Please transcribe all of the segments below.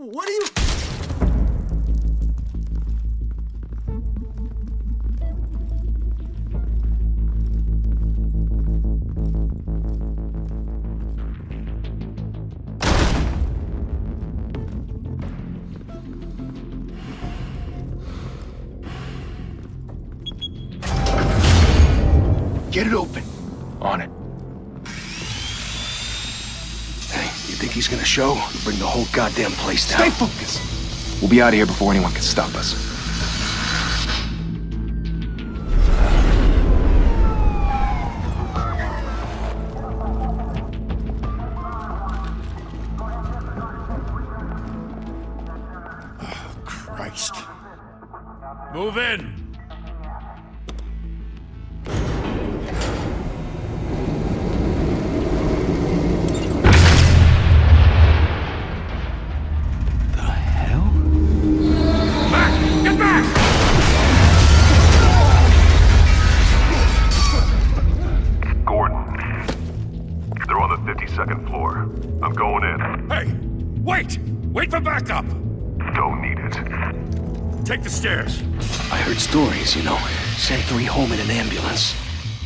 What are you... Get it open. On it. Hey, you think he's gonna show? Bring the whole goddamn place down. Stay focused. We'll be out of here before anyone can stop us. Oh, Christ. Move in! Second floor. I'm going in. Hey! Wait! Wait for backup! Don't need it. Take the stairs. I heard stories, you know. Sent 3 home in an ambulance.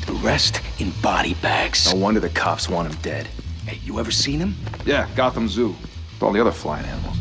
The rest in body bags. No wonder the cops want him dead. Hey, you ever seen him? Yeah, Gotham Zoo. With all the other flying animals.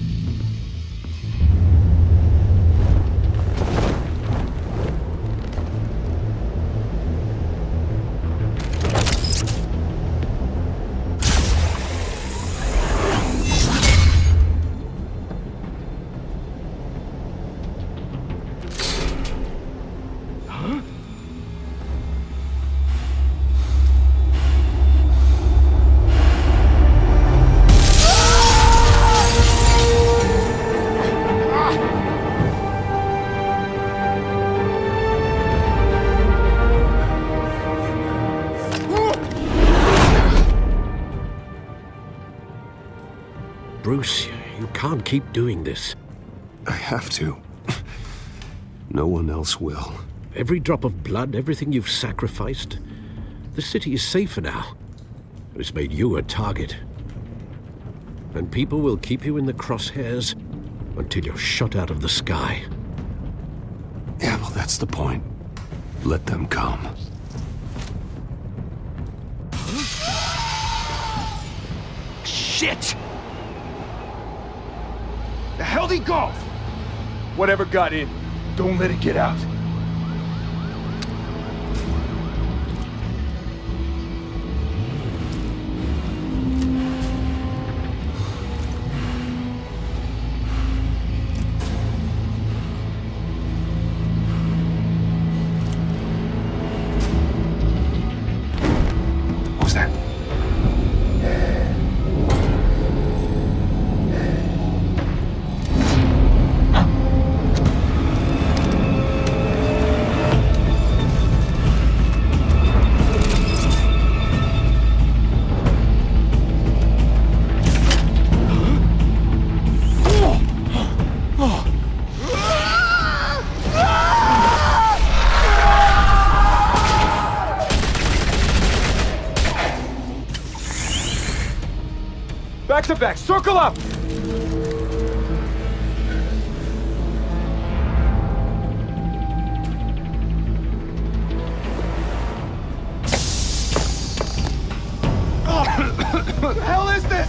Bruce, you can't keep doing this. I have to. No one else will. Every drop of blood, everything you've sacrificed. The city is safer now. It's made you a target. And people will keep you in the crosshairs until you're shot out of the sky. Yeah, well, that's the point. Let them come. Shit! The hell'd he go? Whatever got in, don't let it get out. What was that? Back to back, circle up! What the hell is this?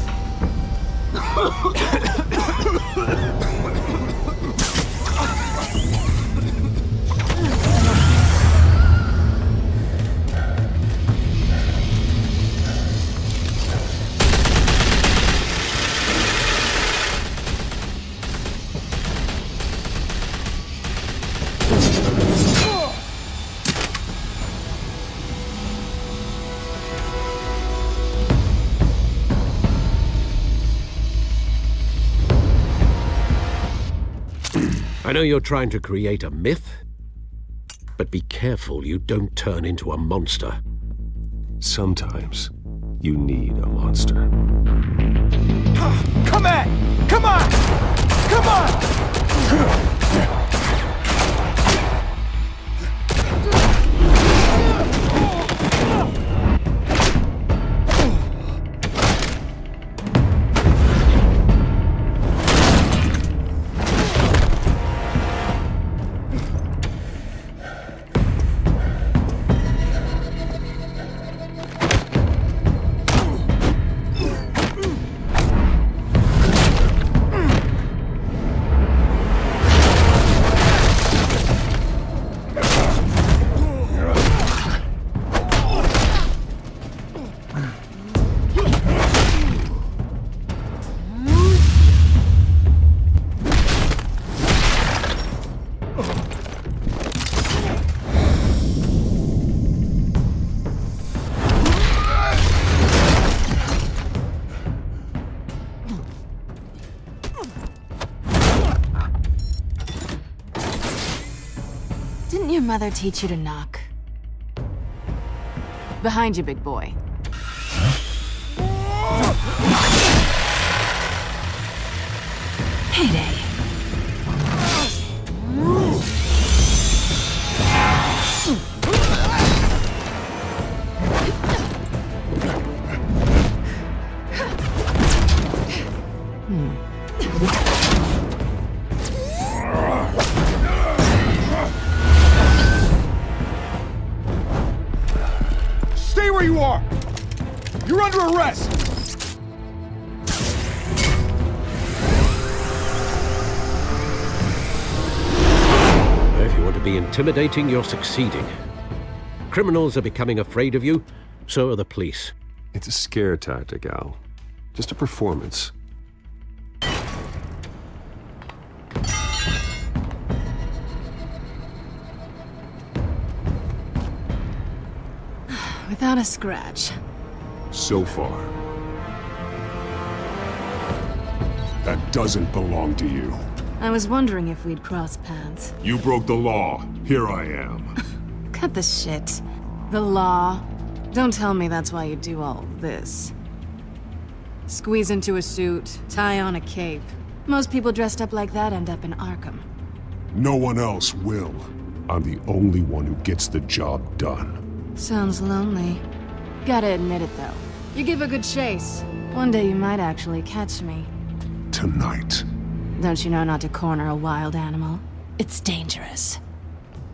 I know you're trying to create a myth, but be careful you don't turn into a monster. Sometimes you need a monster. Come on! Come on! Come on! mother teach you to knock? Behind you, big boy. Payday. Stay where you are! You're under arrest! If you want to be intimidating, you're succeeding. Criminals are becoming afraid of you, so are the police. It's a scare tactic, Al. Just a performance. Without a scratch. So far. That doesn't belong to you. I was wondering if we'd cross paths. You broke the law. Here I am. Cut the shit. The law. Don't tell me that's why you do all this. Squeeze into a suit, tie on a cape. Most people dressed up like that end up in Arkham. No one else will. I'm the only one who gets the job done. Sounds lonely. Gotta admit it, though. You give a good chase. One day you might actually catch me. Tonight. Don't you know not to corner a wild animal? It's dangerous.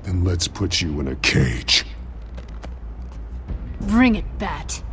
Then let's put you in a cage. Bring it, Bat.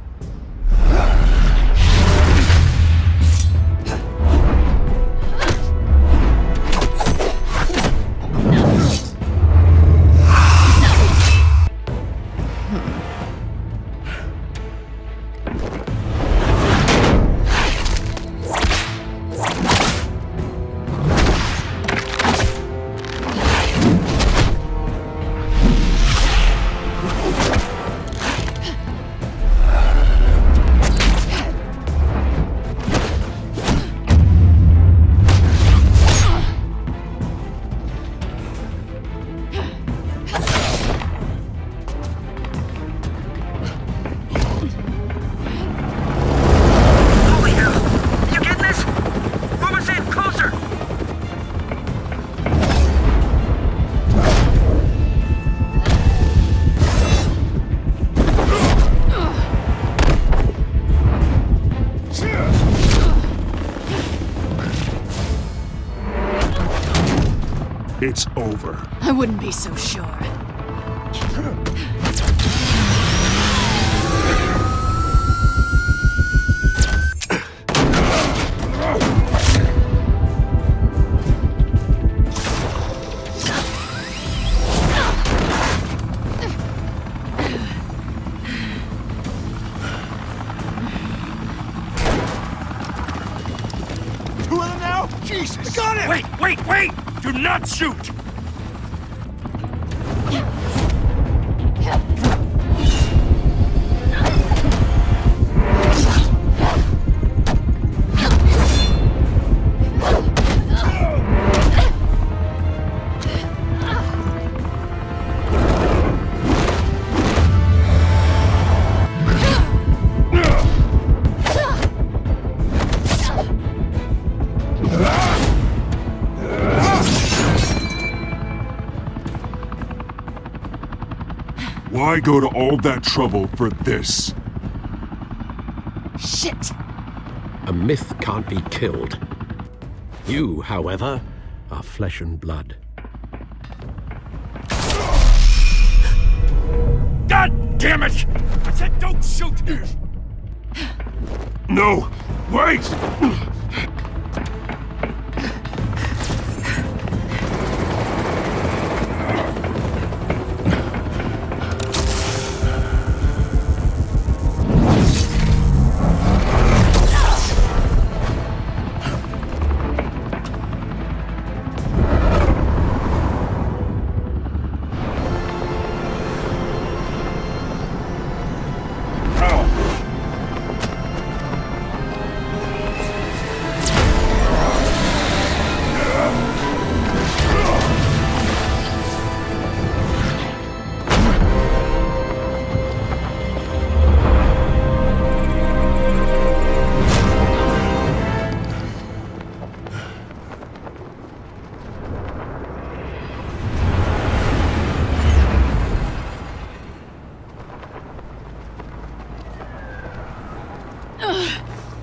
It's over. I wouldn't be so sure. Two of them now? Jesus! Got it! Wait! Do not shoot! Why go to all that trouble for this? Shit! A myth can't be killed. You, however, are flesh and blood. God damn it! I said don't shoot! No! Wait!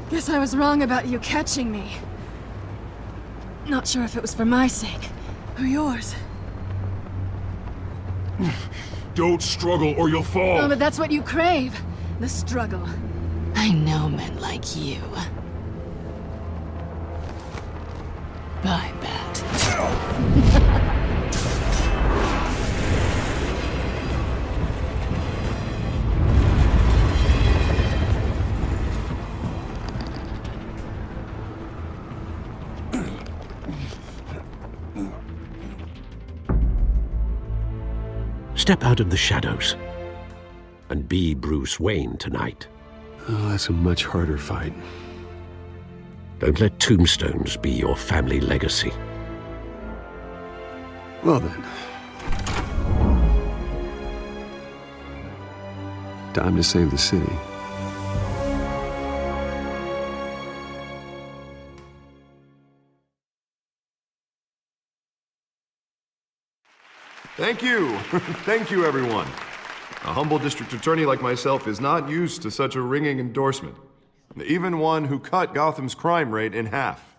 Guess I was wrong about you catching me. Not sure if it was for my sake, or yours. Don't struggle or you'll fall. Oh, but that's what you crave. The struggle. I know men like you. Bye, Bat. Step out of the shadows and be Bruce Wayne tonight. Oh, that's a much harder fight. Don't let tombstones be your family legacy. Well then. Time to save the city. Thank you. Thank you, everyone. A humble district attorney like myself is not used to such a ringing endorsement. Even one who cut Gotham's crime rate in half.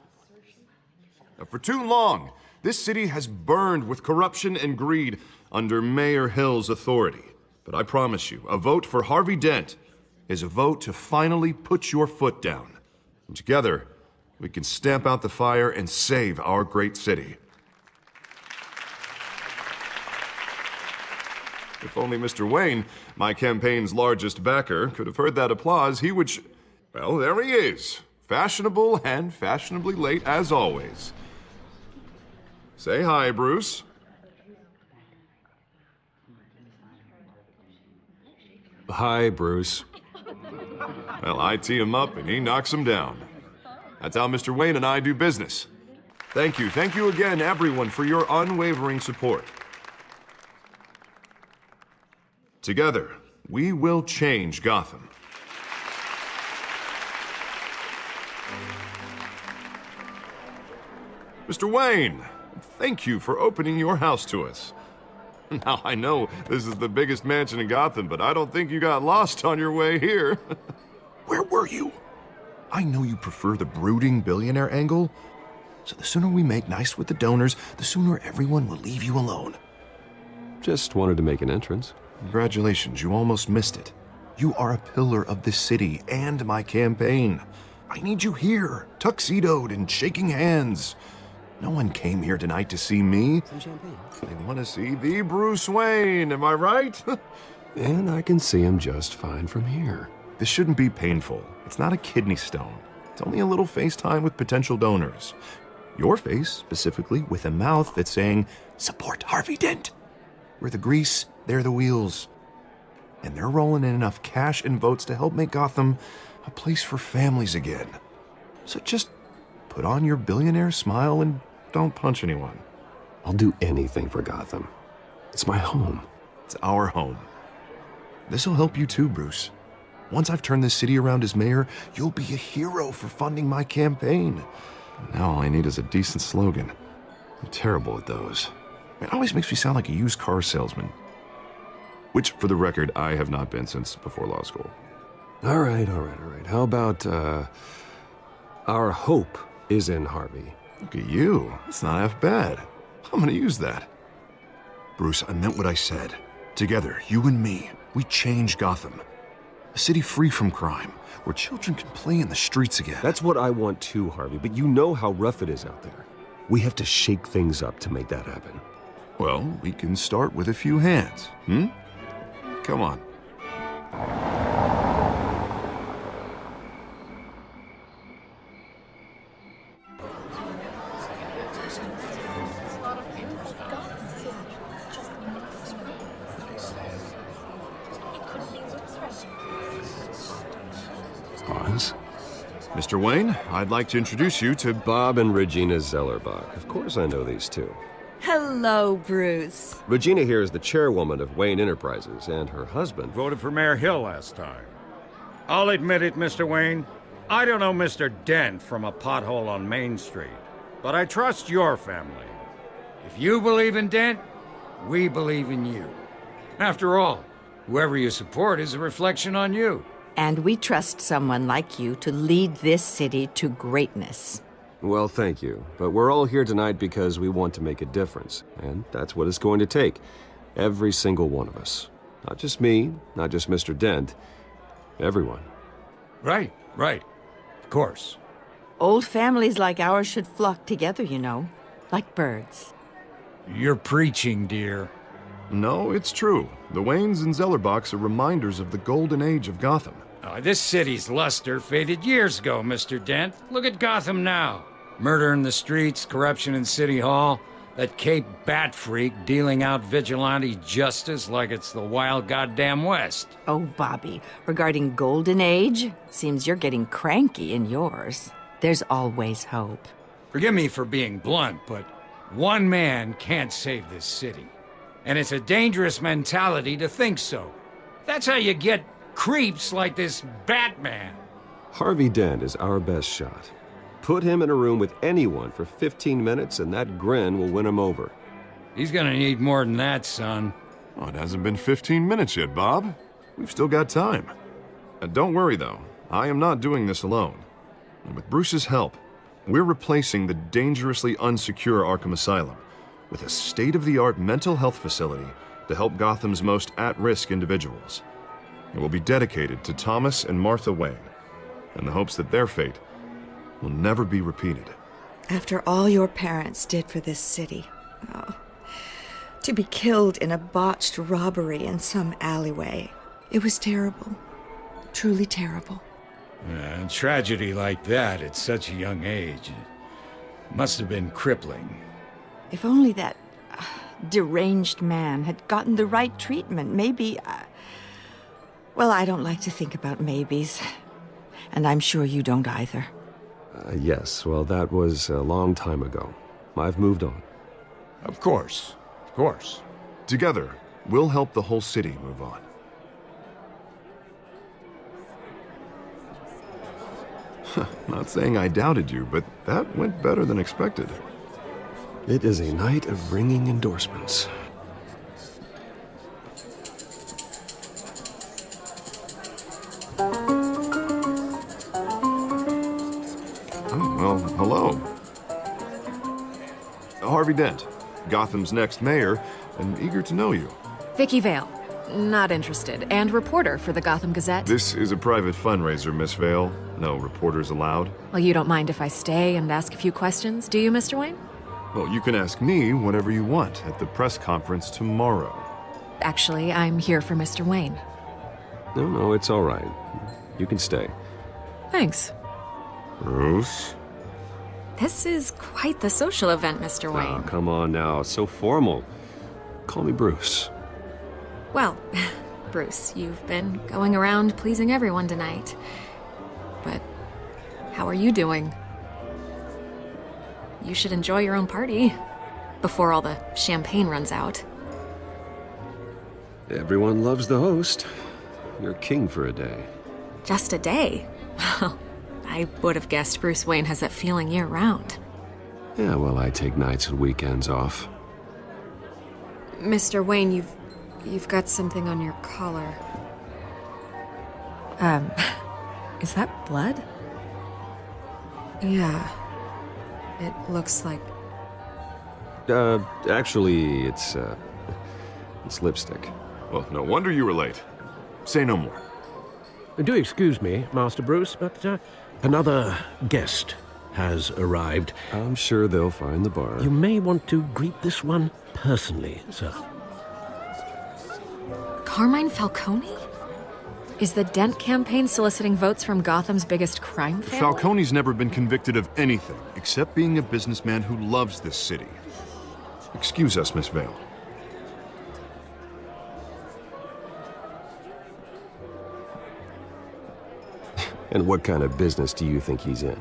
For too long, this city has burned with corruption and greed under Mayor Hill's authority. But I promise you, a vote for Harvey Dent is a vote to finally put your foot down. And together, we can stamp out the fire and save our great city. If only Mr. Wayne, my campaign's largest backer, could have heard that applause, he would well, there he is. Fashionable and fashionably late as always. Say hi, Bruce. Hi, Bruce. Well, I tee him up and he knocks him down. That's how Mr. Wayne and I do business. Thank you again, everyone, for your unwavering support. Together, we will change Gotham. Mr. Wayne, thank you for opening your house to us. Now, I know this is the biggest mansion in Gotham, but I don't think you got lost on your way here. Where were you? I know you prefer the brooding billionaire angle, so the sooner we make nice with the donors, the sooner everyone will leave you alone. Just wanted to make an entrance. Congratulations, you almost missed it. You are a pillar of this city and my campaign. I need you here, tuxedoed and shaking hands. No one came here tonight to see me. Some champagne. They want to see the Bruce Wayne, am I right? And I can see him just fine from here. This shouldn't be painful. It's not a kidney stone. It's only a little FaceTime with potential donors. Your face, specifically, with a mouth that's saying, support Harvey Dent. We're the grease, they're the wheels. And they're rolling in enough cash and votes to help make Gotham a place for families again. So just put on your billionaire smile and don't punch anyone. I'll do anything for Gotham. It's my home. It's our home. This'll help you too, Bruce. Once I've turned this city around as mayor, you'll be a hero for funding my campaign. Now all I need is a decent slogan. I'm terrible at those. It always makes me sound like a used car salesman. Which, for the record, I have not been since before law school. All right. How about, our hope is in Harvey? Look at you. It's not half bad. I'm gonna use that. Bruce, I meant what I said. Together, you and me, we change Gotham. A city free from crime, where children can play in the streets again. That's what I want too, Harvey, but you know how rough it is out there. We have to shake things up to make that happen. Well, we can start with a few hands, Come on. Oz? Mr. Wayne, I'd like to introduce you to Bob and Regina Zellerbach. Of course I know these two. Hello, Bruce. Regina here is the chairwoman of Wayne Enterprises, and her husband... Voted for Mayor Hill last time. I'll admit it, Mr. Wayne. I don't know Mr. Dent from a pothole on Main Street, but I trust your family. If you believe in Dent, we believe in you. After all, whoever you support is a reflection on you. And we trust someone like you to lead this city to greatness. Well, thank you. But we're all here tonight because we want to make a difference. And that's what it's going to take. Every single one of us. Not just me, not just Mr. Dent. Everyone. Right. Of course. Old families like ours should flock together, you know. Like birds. You're preaching, dear. No, it's true. The Waynes and Zellerbachs are reminders of the golden age of Gotham. This city's luster faded years ago, Mr. Dent. Look at Gotham now. Murder in the streets, corruption in City Hall, that Cape Bat freak dealing out vigilante justice like it's the wild goddamn West. Oh, Bobby, regarding Golden Age, seems you're getting cranky in yours. There's always hope. Forgive me for being blunt, but one man can't save this city. And it's a dangerous mentality to think so. That's how you get creeps like this Batman. Harvey Dent is our best shot. Put him in a room with anyone for 15 minutes and that grin will win him over. He's gonna need more than that, son. Oh, it hasn't been 15 minutes yet, Bob. We've still got time. Don't worry, though. I am not doing this alone. And with Bruce's help, we're replacing the dangerously unsecure Arkham Asylum with a state-of-the-art mental health facility to help Gotham's most at-risk individuals. It will be dedicated to Thomas and Martha Wayne, in the hopes that their fate will never be repeated. After all your parents did for this city, to be killed in a botched robbery in some alleyway, it was terrible. Truly terrible. A tragedy like that at such a young age must have been crippling. If only that deranged man had gotten the right treatment, maybe... Well, I don't like to think about maybes. And I'm sure you don't either. Yes, well, that was a long time ago. I've moved on. Of course. Together, we'll help the whole city move on. Not saying I doubted you, but that went better than expected. It is a night of ringing endorsements. Well, hello. Harvey Dent, Gotham's next mayor, and eager to know you. Vicky Vale. Not interested. And reporter for the Gotham Gazette. This is a private fundraiser, Miss Vale. No reporters allowed. Well, you don't mind if I stay and ask a few questions, do you, Mr. Wayne? Well, you can ask me whatever you want at the press conference tomorrow. Actually, I'm here for Mr. Wayne. No, it's all right. You can stay. Thanks. Bruce? This is quite the social event, Mr. Wayne. Oh, come on now. So formal. Call me Bruce. Well, Bruce, you've been going around pleasing everyone tonight. But how are you doing? You should enjoy your own party before all the champagne runs out. Everyone loves the host. You're king for a day. Just a day? I would have guessed Bruce Wayne has that feeling year-round. Yeah, well, I take nights and weekends off. Mr. Wayne, you've got something on your collar. Is that blood? Yeah. It looks like... Actually, it's lipstick. Well, no wonder you were late. Say no more. Do excuse me, Master Bruce, but another guest has arrived. I'm sure they'll find the bar. You may want to greet this one personally, sir. Carmine Falcone? Is the Dent campaign soliciting votes from Gotham's biggest crime family? Falcone's never been convicted of anything except being a businessman who loves this city. Excuse us, Miss Vale. And what kind of business do you think he's in?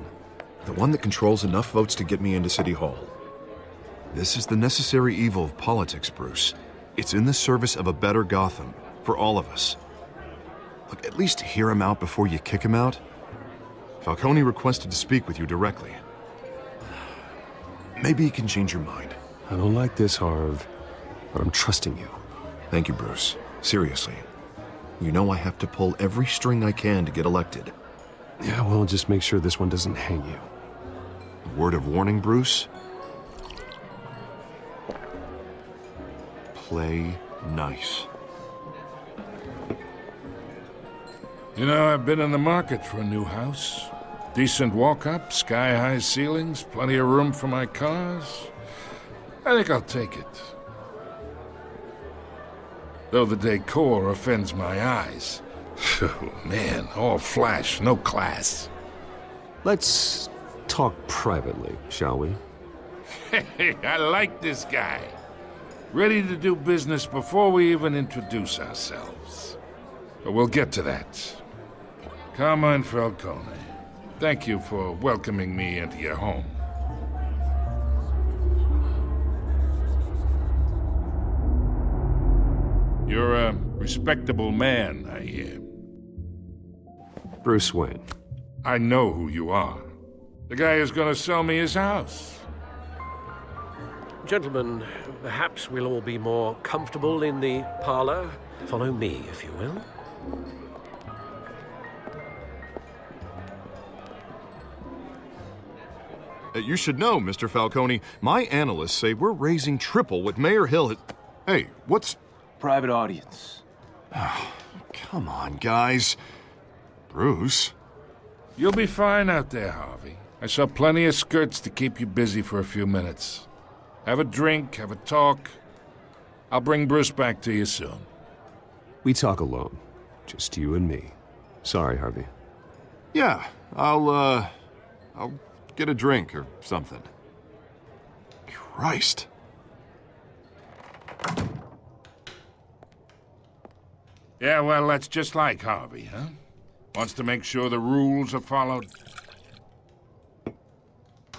The one that controls enough votes to get me into City Hall. This is the necessary evil of politics, Bruce. It's in the service of a better Gotham, for all of us. Look, at least hear him out before you kick him out. Falcone requested to speak with you directly. Maybe he can change your mind. I don't like this, Harv, but I'm trusting you. Thank you, Bruce. Seriously. You know I have to pull every string I can to get elected. Yeah, well, just make sure this one doesn't hang you. Word of warning, Bruce? Play nice. You know, I've been in the market for a new house. Decent walk-up, sky-high ceilings, plenty of room for my cars. I think I'll take it. Though the decor offends my eyes. Oh, man, all flash, no class. Let's talk privately, shall we? Hey, I like this guy. Ready to do business before we even introduce ourselves. But we'll get to that. Carmine Falcone, thank you for welcoming me into your home. You're a respectable man, I hear. Bruce Wayne. I know who you are. The guy who's gonna sell me his house. Gentlemen, perhaps we'll all be more comfortable in the parlor. Follow me, if you will. You should know, Mr. Falcone, my analysts say we're raising triple what Mayor Hill has... Hey, what's... Private audience. Come on, guys. Bruce? You'll be fine out there, Harvey. I saw plenty of skirts to keep you busy for a few minutes. Have a drink, have a talk. I'll bring Bruce back to you soon. We talk alone. Just you and me. Sorry, Harvey. Yeah, I'll get a drink or something. Christ. Yeah, well, that's just like Harvey, huh? Wants to make sure the rules are followed.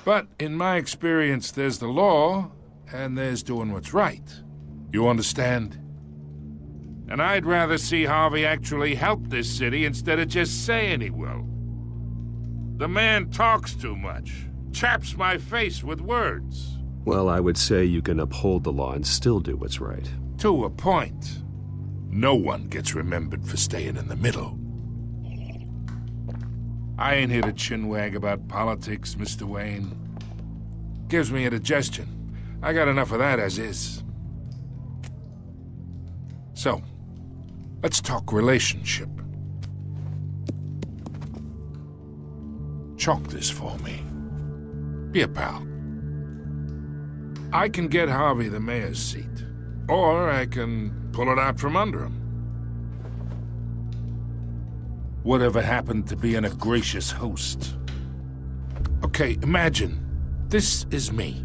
But in my experience, there's the law, and there's doing what's right. You understand? And I'd rather see Harvey actually help this city instead of just saying he will. The man talks too much, chaps my face with words. Well, I would say you can uphold the law and still do what's right. To a point. No one gets remembered for staying in the middle. I ain't here to chinwag about politics, Mr. Wayne. Gives me indigestion. I got enough of that as is. So, let's talk relationship. Chalk this for me. Be a pal. I can get Harvey the mayor's seat, or I can pull it out from under him. Whatever happened to being a gracious host? Okay, imagine this is me,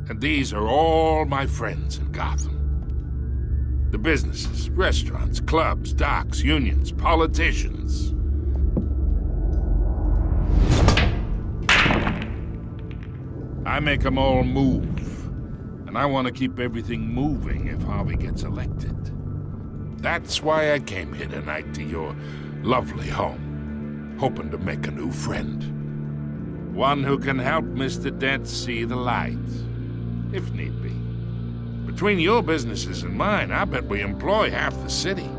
and these are all my friends in Gotham. The businesses, restaurants, clubs, docks, unions, politicians. I make them all move. And I want to keep everything moving if Harvey gets elected. That's why I came here tonight to your lovely home, hoping to make a new friend. One who can help Mr. Dent see the light, if need be. Between your businesses and mine, I bet we employ half the city.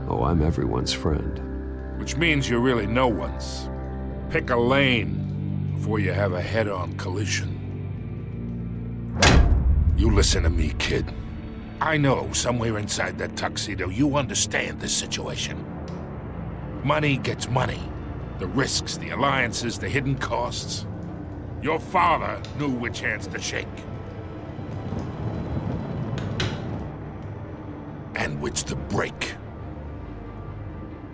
Oh, I'm everyone's friend. Which means you're really no one's. Pick a lane before you have a head-on collision. You listen to me, kid. I know somewhere inside that tuxedo you understand this situation. Money gets money. The risks, the alliances, the hidden costs. Your father knew which hands to shake. And which to break.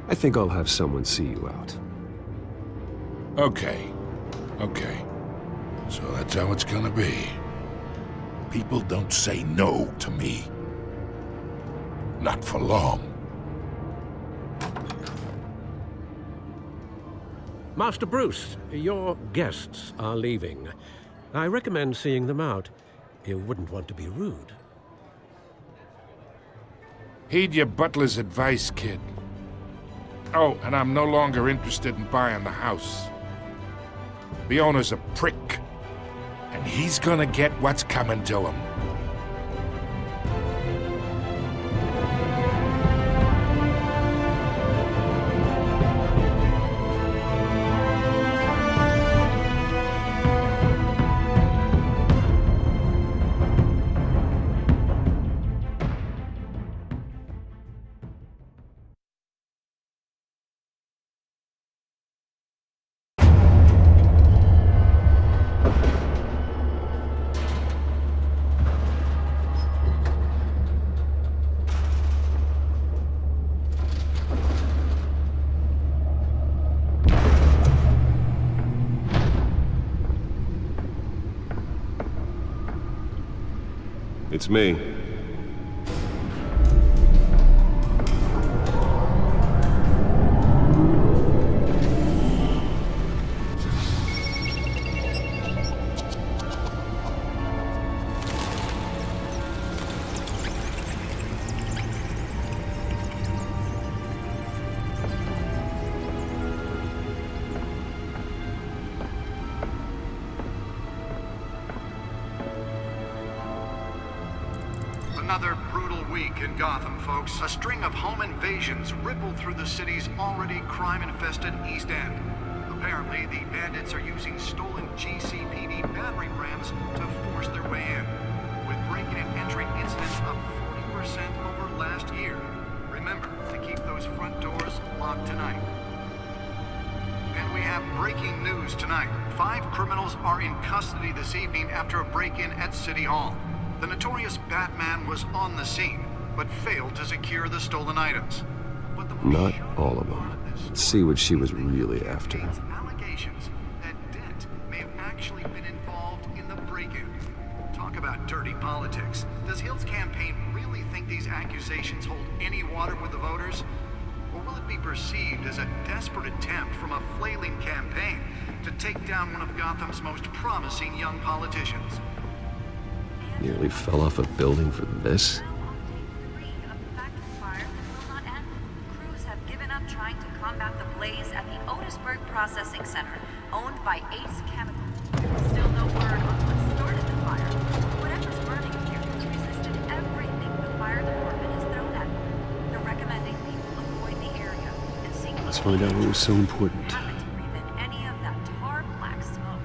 I think I'll have someone see you out. Okay. So that's how it's gonna be. People don't say no to me. Not for long. Master Bruce, your guests are leaving. I recommend seeing them out. You wouldn't want to be rude. Heed your butler's advice, kid. Oh, and I'm no longer interested in buying the house. The owner's a prick. And he's gonna get what's coming to him. Beats me. Another brutal week in Gotham, folks. A string of home invasions rippled through the city's already crime-infested East End. Apparently, the bandits are using stolen GCPD battering rams to force their way in, with break-in and entry incidents up 40% over last year. Remember to keep those front doors locked tonight. And we have breaking news tonight. 5 criminals are in custody this evening after a break-in at City Hall. The notorious Batman was on the scene, but failed to secure the stolen items. But the Not all of them. Let's see what she was really after. allegations that Dent may have actually been involved in the break-in. Talk about dirty politics. Does Hill's campaign really think these accusations hold any water with the voters? Or will it be perceived as a desperate attempt from a flailing campaign to take down one of Gotham's most promising young politicians? Nearly fell off a building for this? Crews have given up trying to combat the blaze at the Otisburg Processing Center, owned by Ace Chemical. There's still no word on what started the fire. Whatever's burning here has resisted everything the fire department has thrown at them. They're recommending people avoid the area and seek Let's find out what was so important. to breathe in any of that tar black smoke.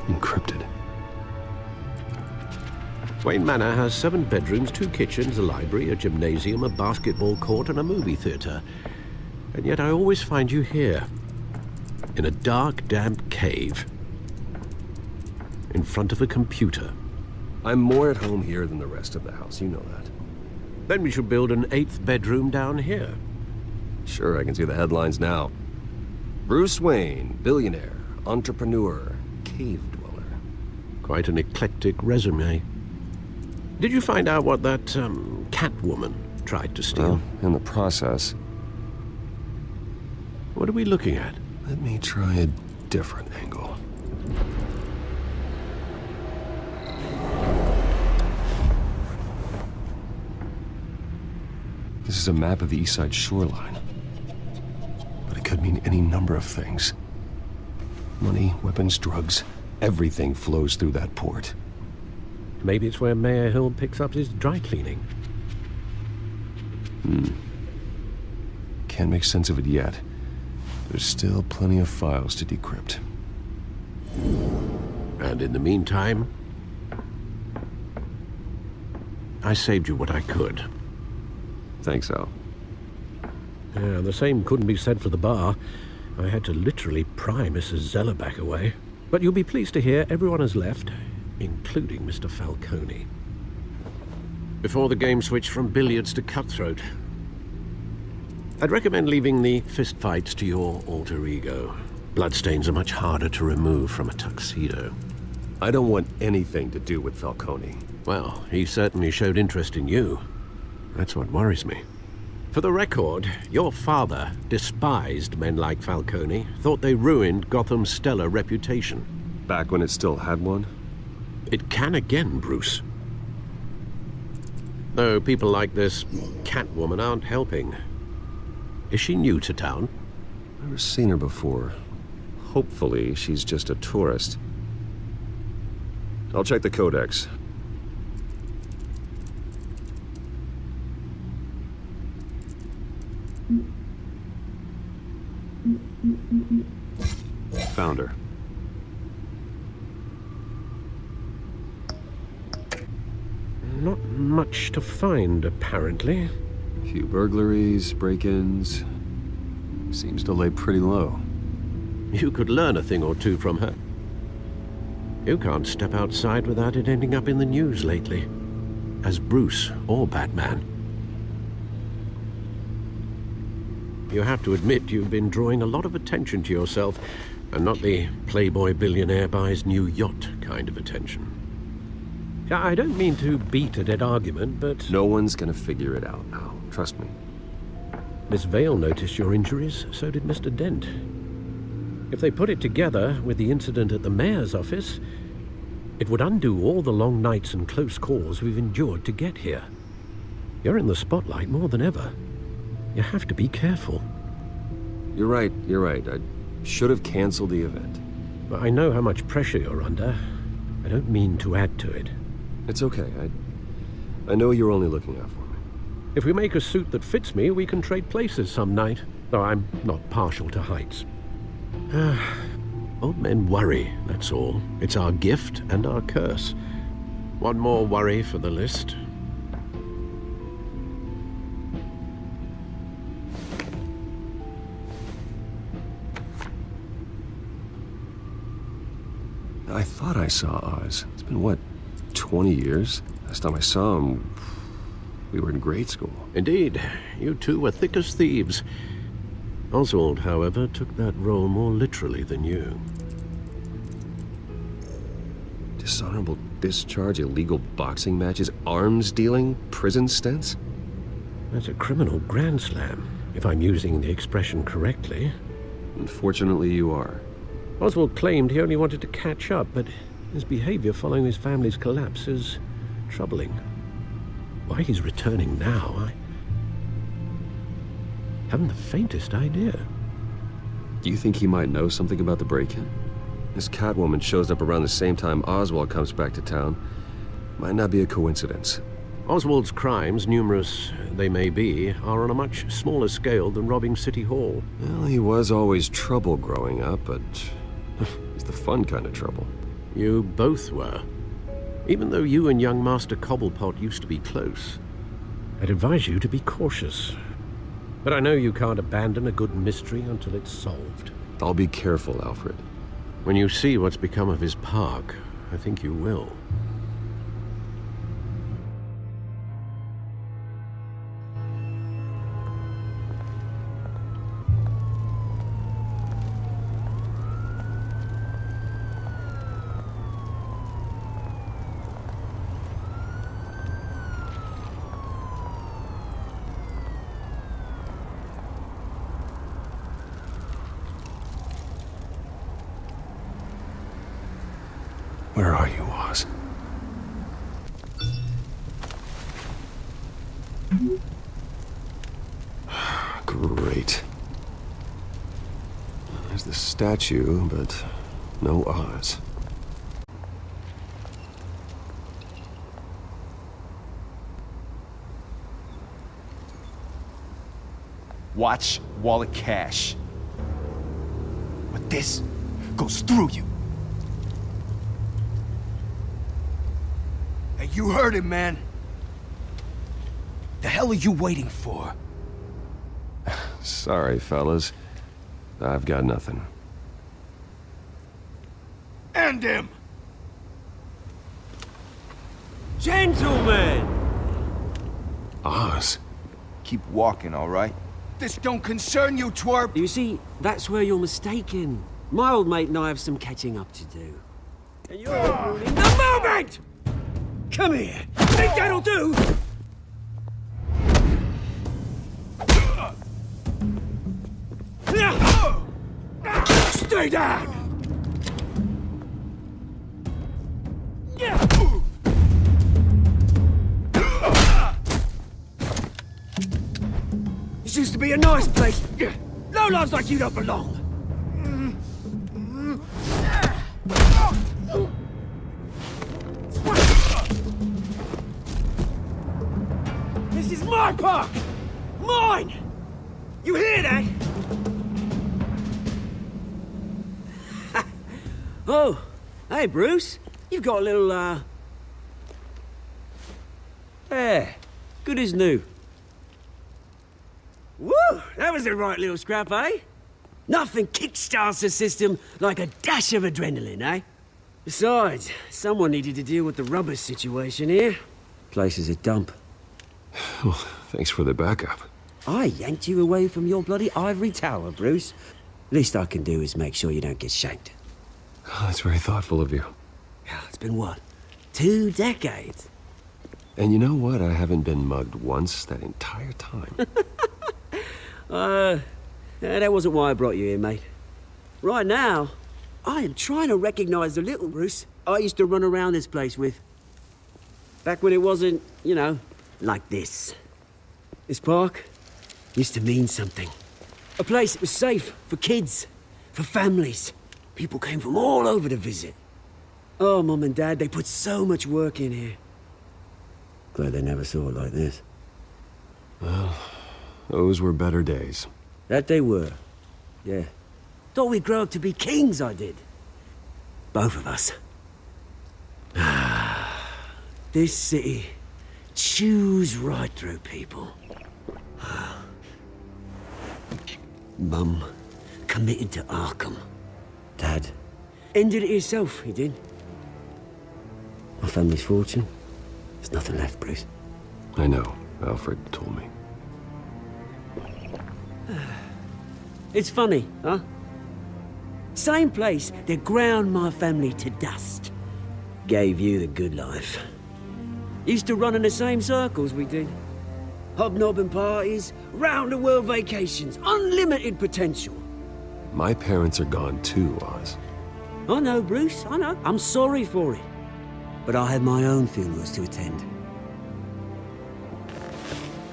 Encrypted. Wayne Manor has 7 bedrooms, 2 kitchens, a library, a gymnasium, a basketball court, and a movie theater. And yet I always find you here, in a dark, damp cave, in front of a computer. I'm more at home here than the rest of the house, you know that. Then we should build an 8th bedroom down here. Sure, I can see the headlines now. Bruce Wayne, billionaire, entrepreneur, cave dweller. Quite an eclectic resume. Did you find out what that, Catwoman tried to steal? Well, in the process. What are we looking at? Let me try a different angle. This is a map of the East Side shoreline. But it could mean any number of things. Money, weapons, drugs, everything flows through that port. Maybe it's where Mayor Hill picks up his dry cleaning. Can't make sense of it yet. There's still plenty of files to decrypt. And in the meantime, I saved you what I could. Thanks, Al. Yeah, the same couldn't be said for the bar. I had to literally pry Mrs. Zeller back away. But you'll be pleased to hear everyone has left, including Mr. Falcone. Before the game switched from billiards to cutthroat. I'd recommend leaving the fistfights to your alter ego. Bloodstains are much harder to remove from a tuxedo. I don't want anything to do with Falcone. Well, he certainly showed interest in you. That's what worries me. For the record, your father despised men like Falcone, thought they ruined Gotham's stellar reputation. Back when it still had one? It can again, Bruce. Though people like this Catwoman aren't helping. Is she new to town? Never seen her before. Hopefully, she's just a tourist. I'll check the codex. Found her. Not much to find, apparently. A few burglaries, break-ins. Seems to lay pretty low. You could learn a thing or two from her. You can't step outside without it ending up in the news lately. As Bruce or Batman. You have to admit you've been drawing a lot of attention to yourself. And not the playboy billionaire buys new yacht kind of attention. Yeah, I don't mean to beat a dead argument, but... No one's gonna figure it out now. Trust me. Miss Vale noticed your injuries, so did Mr. Dent. If they put it together with the incident at the mayor's office, it would undo all the long nights and close calls we've endured to get here. You're in the spotlight more than ever. You have to be careful. You're right. I should have canceled the event. But I know how much pressure you're under. I don't mean to add to it. It's okay. I know you're only looking out for me. If we make a suit that fits me, we can trade places some night. Though I'm not partial to heights. Old men worry, that's all. It's our gift and our curse. One more worry for the list. I thought I saw Oz. It's been, what, 20 years? Last time I saw him, we were in grade school. Indeed. You two were thick as thieves. Oswald, however, took that role more literally than you. Dishonorable discharge, illegal boxing matches, arms dealing, prison stints? That's a criminal grand slam, if I'm using the expression correctly. Unfortunately, you are. Oswald claimed he only wanted to catch up, but his behavior following his family's collapse is troubling. Why he's returning now, I haven't the faintest idea. Do you think he might know something about the break-in? This Catwoman shows up around the same time Oswald comes back to town. Might not be a coincidence. Oswald's crimes, numerous they may be, are on a much smaller scale than robbing City Hall. Well, he was always trouble growing up, but it's the fun kind of trouble. You both were. Even though you and young Master Cobblepot used to be close, I'd advise you to be cautious. But I know you can't abandon a good mystery until it's solved. I'll be careful, Alfred. When you see what's become of his park, I think you will. Where are you, Oz? Great. There's the statue, but no Oz. Watch wallet cash. But this goes through you. Hey, you heard him, man. The hell are you waiting for? Sorry, fellas. I've got nothing. End him! Gentlemen! Oz. Keep walking, all right? This don't concern you, twerp! You see, that's where you're mistaken. My old mate and I have some catching up to do. And you're ruining the moment! Come here! Think that'll do? Stay down! This used to be a nice place. Lowlifes like you don't belong. This is my park! Mine! You hear that? Oh, hey, Bruce. You've got a little, there. Good as new. Woo! That was the right little scrap, eh? Nothing kickstarts the system like a dash of adrenaline, eh? Besides, someone needed to deal with the rubber situation here. Place is a dump. Well, thanks for the backup. I yanked you away from your bloody ivory tower, Bruce. Least I can do is make sure you don't get shanked. Oh, that's very thoughtful of you. Yeah, it's been what? 2 decades? And you know what? I haven't been mugged once that entire time. That wasn't why I brought you here, mate. Right now, I am trying to recognize the little Bruce I used to run around this place with. Back when it wasn't, you know, like this. This park used to mean something. A place that was safe for kids, for families. People came from all over to visit. Oh, Mum and Dad, they put so much work in here. Glad they never saw it like this. Well, those were better days. That they were. Yeah. Thought we'd grow up to be kings, I did. Both of us. This city chews right through people. Mum committed to Arkham. Dad ended it himself, he did. My family's fortune. There's nothing left, Bruce. I know. Alfred told me. It's funny, huh? Same place that ground my family to dust. Gave you the good life. Used to run in the same circles we did. Hobnobbing parties, round-the-world vacations, unlimited potential. My parents are gone too, Oz. I know, Bruce, I know. I'm sorry for it. But I had my own funerals to attend.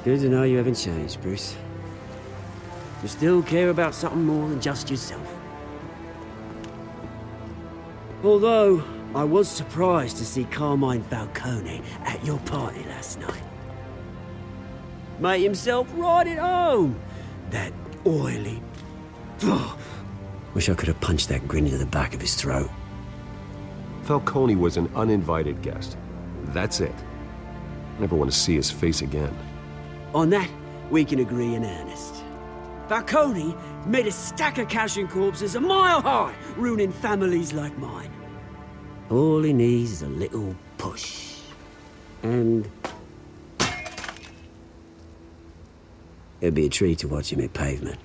Good to know you haven't changed, Bruce. You still care about something more than just yourself. Although, I was surprised to see Carmine Falcone at your party last night. Made himself right at home. That oily... Wish I could have punched that grin into the back of his throat. Falcone was an uninvited guest. That's it. Never want to see his face again. On that, we can agree in earnest. Falcone made a stack of cash and corpses a mile high, ruining families like mine. All he needs is a little push. And... it'd be a treat to watch him hit pavement.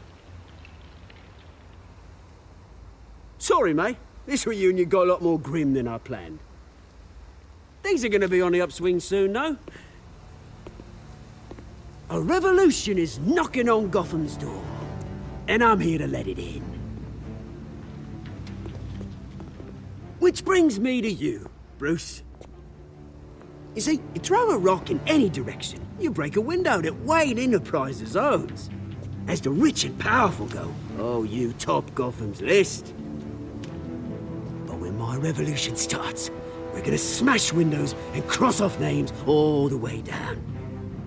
Sorry, mate. This reunion got a lot more grim than I planned. Things are gonna be on the upswing soon, no? A revolution is knocking on Gotham's door. And I'm here to let it in. Which brings me to you, Bruce. You see, you throw a rock in any direction, you break a window that Wayne Enterprises owns. As the rich and powerful go, oh, you top Gotham's list. But when my revolution starts, we're gonna smash windows and cross off names all the way down.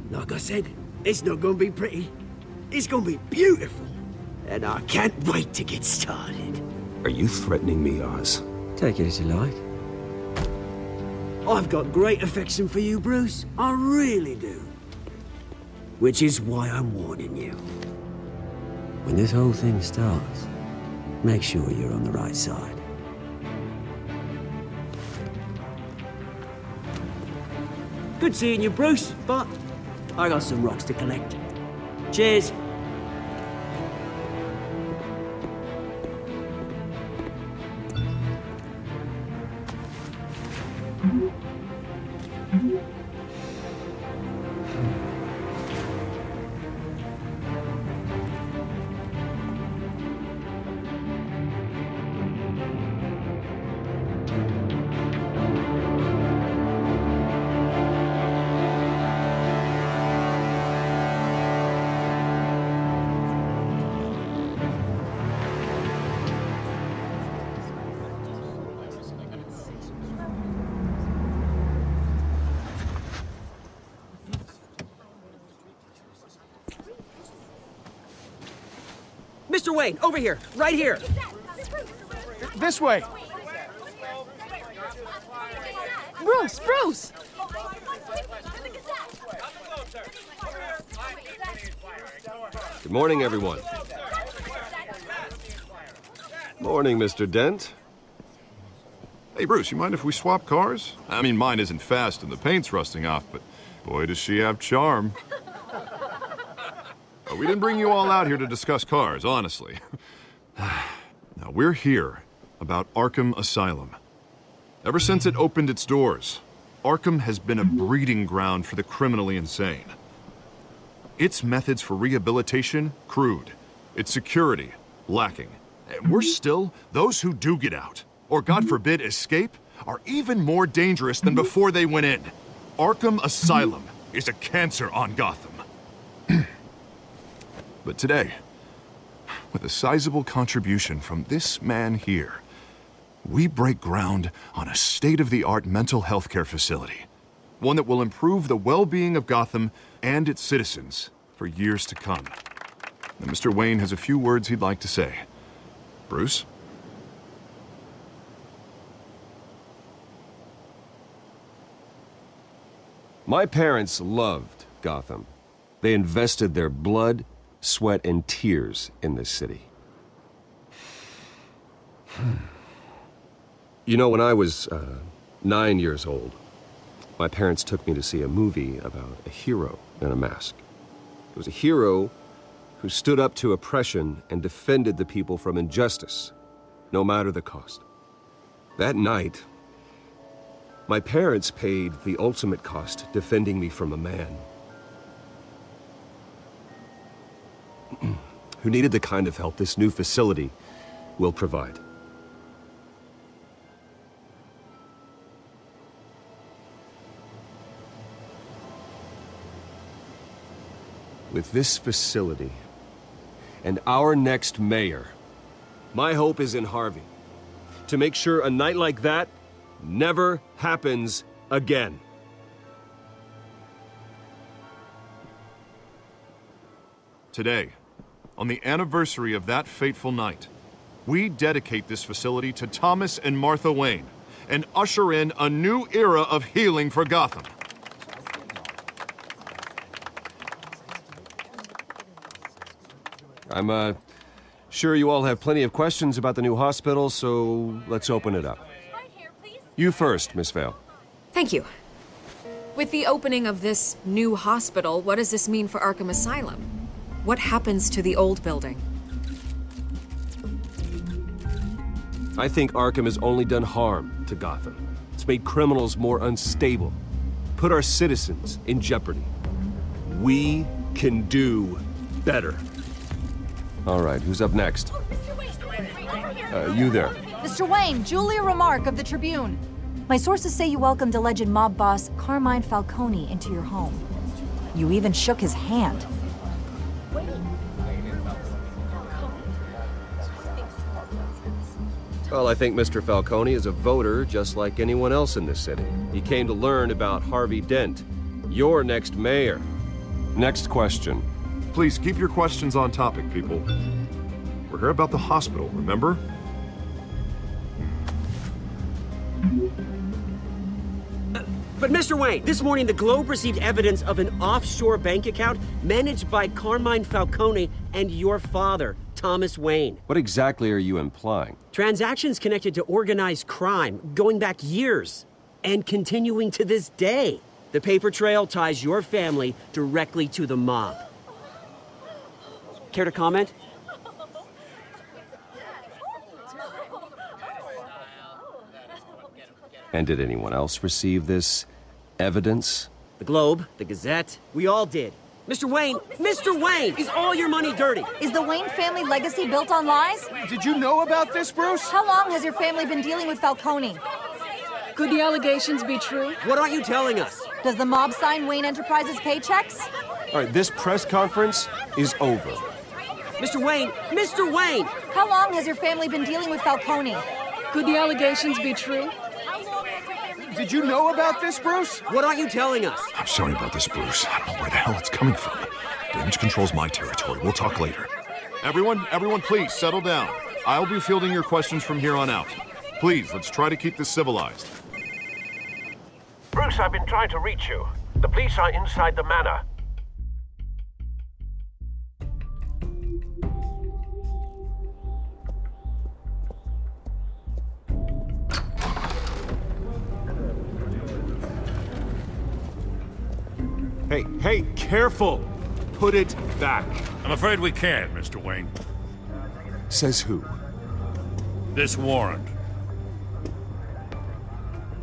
Like I said, it's not gonna be pretty. It's gonna be beautiful. And I can't wait to get started. Are you threatening me, Oz? Take it as you like. I've got great affection for you, Bruce. I really do. Which is why I'm warning you. When this whole thing starts, make sure you're on the right side. Good seeing you, Bruce, but I got some rocks to collect. Cheers. Mr. Wayne, over here, right here. This way. Bruce! Good morning, everyone. Morning, Mr. Dent. Hey, Bruce, you mind if we swap cars? I mean, mine isn't fast and the paint's rusting off, but boy, does she have charm. We didn't bring you all out here to discuss cars, honestly. Now, we're here about Arkham Asylum. Ever since it opened its doors, Arkham has been a breeding ground for the criminally insane. Its methods for rehabilitation, crude. Its security, lacking. And worse still, those who do get out, or God forbid escape, are even more dangerous than before they went in. Arkham Asylum is a cancer on Gotham. But today, with a sizable contribution from this man here, we break ground on a state-of-the-art mental health care facility. One that will improve the well-being of Gotham and its citizens for years to come. Now, Mr. Wayne has a few words he'd like to say. Bruce? My parents loved Gotham. They invested their blood, sweat, and tears in this city. You know, when I was 9 years old, my parents took me to see a movie about a hero in a mask. It was a hero who stood up to oppression and defended the people from injustice, no matter the cost. That night, my parents paid the ultimate cost defending me from a man who needed the kind of help this new facility will provide. With this facility and our next mayor, my hope is in Harvey, to make sure a night like that never happens again. Today, on the anniversary of that fateful night, we dedicate this facility to Thomas and Martha Wayne and usher in a new era of healing for Gotham. I'm sure you all have plenty of questions about the new hospital, so let's open it up. You first, Miss Vale. Thank you. With the opening of this new hospital, what does this mean for Arkham Asylum? What happens to the old building? I think Arkham has only done harm to Gotham. It's made criminals more unstable, put our citizens in jeopardy. We can do better. All right, who's up next? You there. Mr. Wayne, Julia Remark of the Tribune. My sources say you welcomed alleged mob boss Carmine Falcone into your home. You even shook his hand. Well, I think Mr. Falcone is a voter just like anyone else in this city. He came to learn about Harvey Dent, your next mayor. Next question. Please keep your questions on topic, people. We're here about the hospital, remember? But Mr. Wayne, this morning the Globe received evidence of an offshore bank account managed by Carmine Falcone and your father, Thomas Wayne. What exactly are you implying? Transactions connected to organized crime going back years and continuing to this day. The paper trail ties your family directly to the mob. Care to comment? And did anyone else receive this evidence? The Globe, the Gazette, we all did. Mr. Wayne, is all your money dirty? Is the Wayne family legacy built on lies? Did you know about this, Bruce? How long has your family been dealing with Falcone? Could the allegations be true? What aren't you telling us? Does the mob sign Wayne Enterprises paychecks? All right, this press conference is over. Mr. Wayne! How long has your family been dealing with Falcone? Could the allegations be true? Did you know about this, Bruce? What aren't you telling us? I'm sorry about this, Bruce. I don't know where the hell it's coming from. Damage control's my territory. We'll talk later. Everyone, please settle down. I'll be fielding your questions from here on out. Please, let's try to keep this civilized. Bruce, I've been trying to reach you. The police are inside the manor. Hey, careful! Put it back. I'm afraid we can't, Mr. Wayne. Says who? This warrant.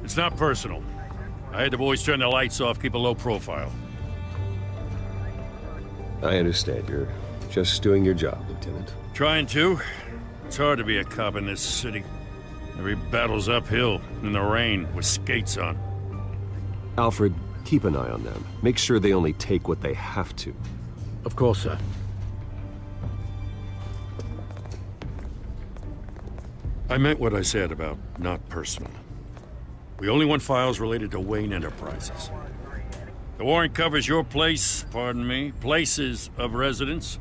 It's not personal. I had the boys turn the lights off, keep a low profile. I understand. You're just doing your job, Lieutenant. Trying to. It's hard to be a cop in this city. Every battle's uphill, in the rain, with skates on. Alfred, keep an eye on them. Make sure they only take what they have to. Of course, sir. I meant what I said about not personal. We only want files related to Wayne Enterprises. The warrant covers your place, pardon me, places of residence,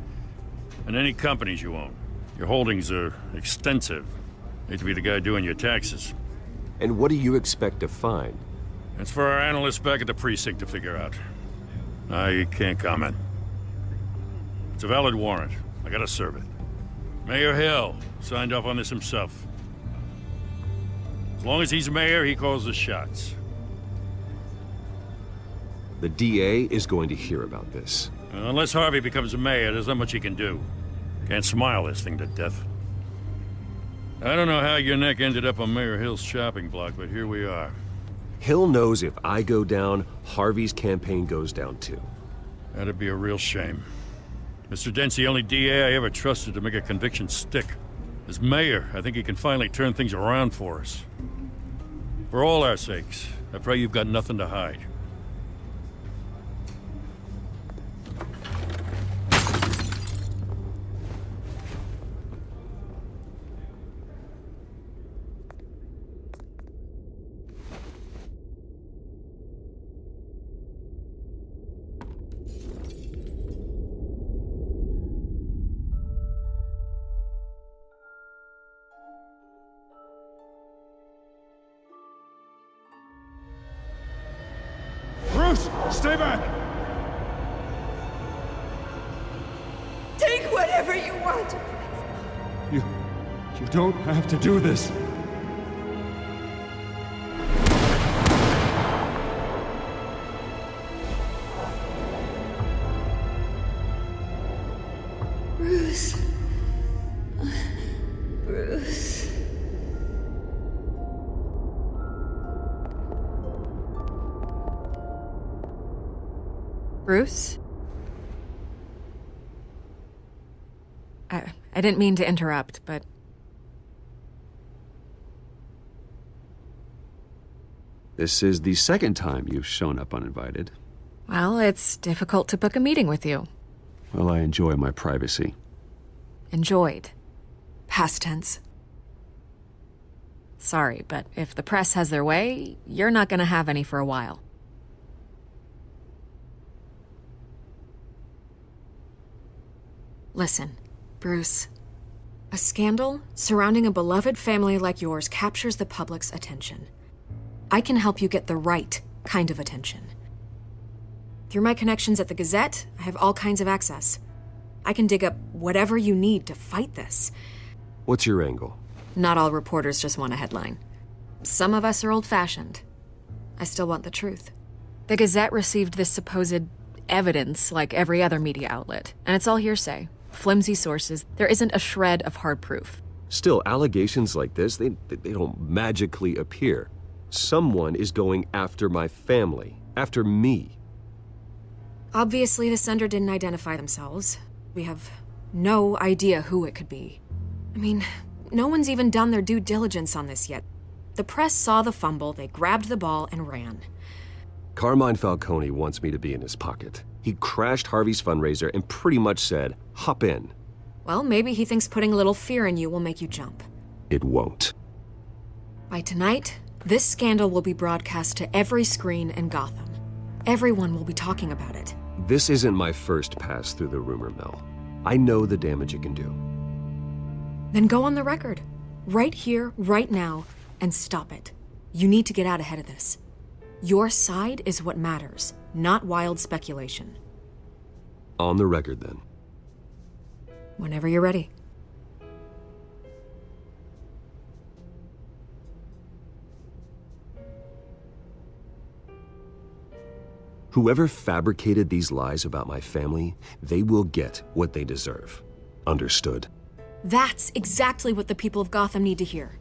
and any companies you own. Your holdings are extensive. Hate to be the guy doing your taxes. And what do you expect to find? That's for our analysts back at the precinct to figure out. I can't comment. It's a valid warrant. I gotta serve it. Mayor Hill signed off on this himself. As long as he's mayor, he calls the shots. The DA is going to hear about this. Unless Harvey becomes a mayor, there's not much he can do. Can't smile this thing to death. I don't know how your neck ended up on Mayor Hill's chopping block, but here we are. Hill knows if I go down, Harvey's campaign goes down too. That'd be a real shame. Mr. Dent's the only DA I ever trusted to make a conviction stick. As mayor, I think he can finally turn things around for us. For all our sakes, I pray you've got nothing to hide. Bruce, stay back! Take whatever you want. You don't have to do this. Bruce. Bruce. Bruce? I didn't mean to interrupt, but... This is the second time you've shown up uninvited. Well, it's difficult to book a meeting with you. Well, I enjoy my privacy. Enjoyed. Past tense. Sorry, but if the press has their way, you're not gonna have any for a while. Listen, Bruce. A scandal surrounding a beloved family like yours captures the public's attention. I can help you get the right kind of attention. Through my connections at the Gazette, I have all kinds of access. I can dig up whatever you need to fight this. What's your angle? Not all reporters just want a headline. Some of us are old-fashioned. I still want the truth. The Gazette received this supposed evidence like every other media outlet, and it's all hearsay. Flimsy sources. There isn't a shred of hard proof. Still, allegations like this, they don't magically appear. Someone is going after my family, after me. Obviously, the sender didn't identify themselves. We have no idea who it could be. I mean, no one's even done their due diligence on this yet. The press saw the fumble, they grabbed the ball and ran. Carmine Falcone wants me to be in his pocket. He crashed Harvey's fundraiser and pretty much said, hop in. Well, maybe he thinks putting a little fear in you will make you jump. It won't. By tonight, this scandal will be broadcast to every screen in Gotham. Everyone will be talking about it. This isn't my first pass through the rumor mill. I know the damage it can do. Then go on the record. Right here, right now, and stop it. You need to get out ahead of this. Your side is what matters, not wild speculation. On the record, then. Whenever you're ready. Whoever fabricated these lies about my family, they will get what they deserve. Understood? That's exactly what the people of Gotham need to hear.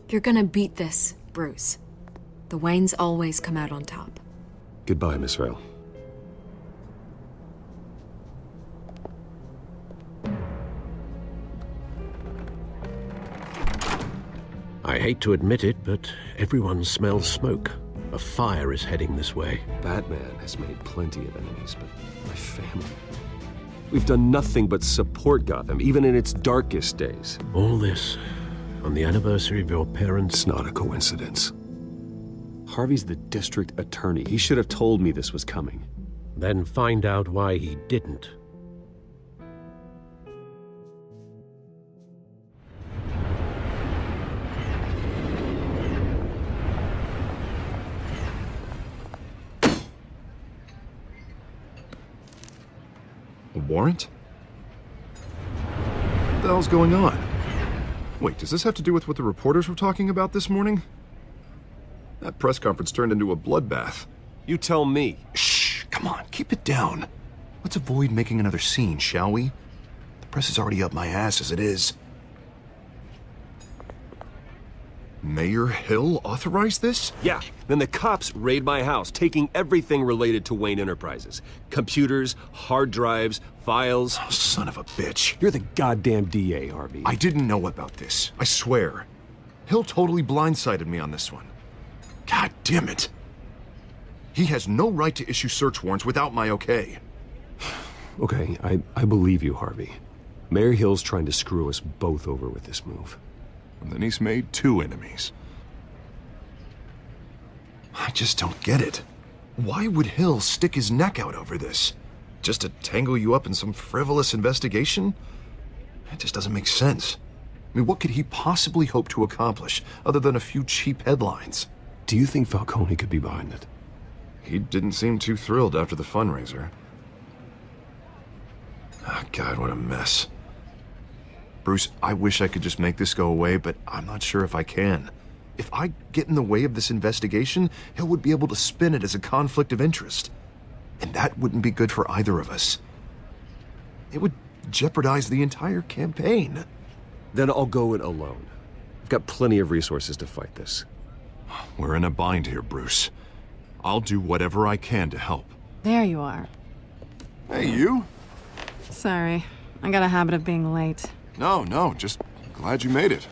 You're gonna beat this, Bruce. The Waynes always come out on top. Goodbye, Miss Vale. I hate to admit it, but everyone smells smoke. A fire is heading this way. Batman has made plenty of enemies, but my family... We've done nothing but support Gotham, even in its darkest days. All this on the anniversary of your parents'... It's not a coincidence. Harvey's the district attorney. He should have told me this was coming. Then find out why he didn't. A warrant? What the hell's going on? Wait, does this have to do with what the reporters were talking about this morning? That press conference turned into a bloodbath. You tell me. Shh, come on, keep it down. Let's avoid making another scene, shall we? The press is already up my ass as it is. Mayor Hill authorized this? Yeah, then the cops raid my house, taking everything related to Wayne Enterprises. Computers, hard drives, files. Oh, son of a bitch. You're the goddamn DA, Harvey. I didn't know about this, I swear. Hill totally blindsided me on this one. God damn it. He has no right to issue search warrants without my okay. Okay, I believe you, Harvey. Mayor Hill's trying to screw us both over with this move. And then he's made 2 enemies. I just don't get it. Why would Hill stick his neck out over this? Just to tangle you up in some frivolous investigation? It just doesn't make sense. I mean, what could he possibly hope to accomplish other than a few cheap headlines? Do you think Falcone could be behind it? He didn't seem too thrilled after the fundraiser. Oh, God, what a mess. Bruce, I wish I could just make this go away, but I'm not sure if I can. If I get in the way of this investigation, Hill would be able to spin it as a conflict of interest. And that wouldn't be good for either of us. It would jeopardize the entire campaign. Then I'll go it alone. I've got plenty of resources to fight this. We're in a bind here, Bruce. I'll do whatever I can to help. There you are. Hey, you? Sorry. I got a habit of being late. No, just glad you made it.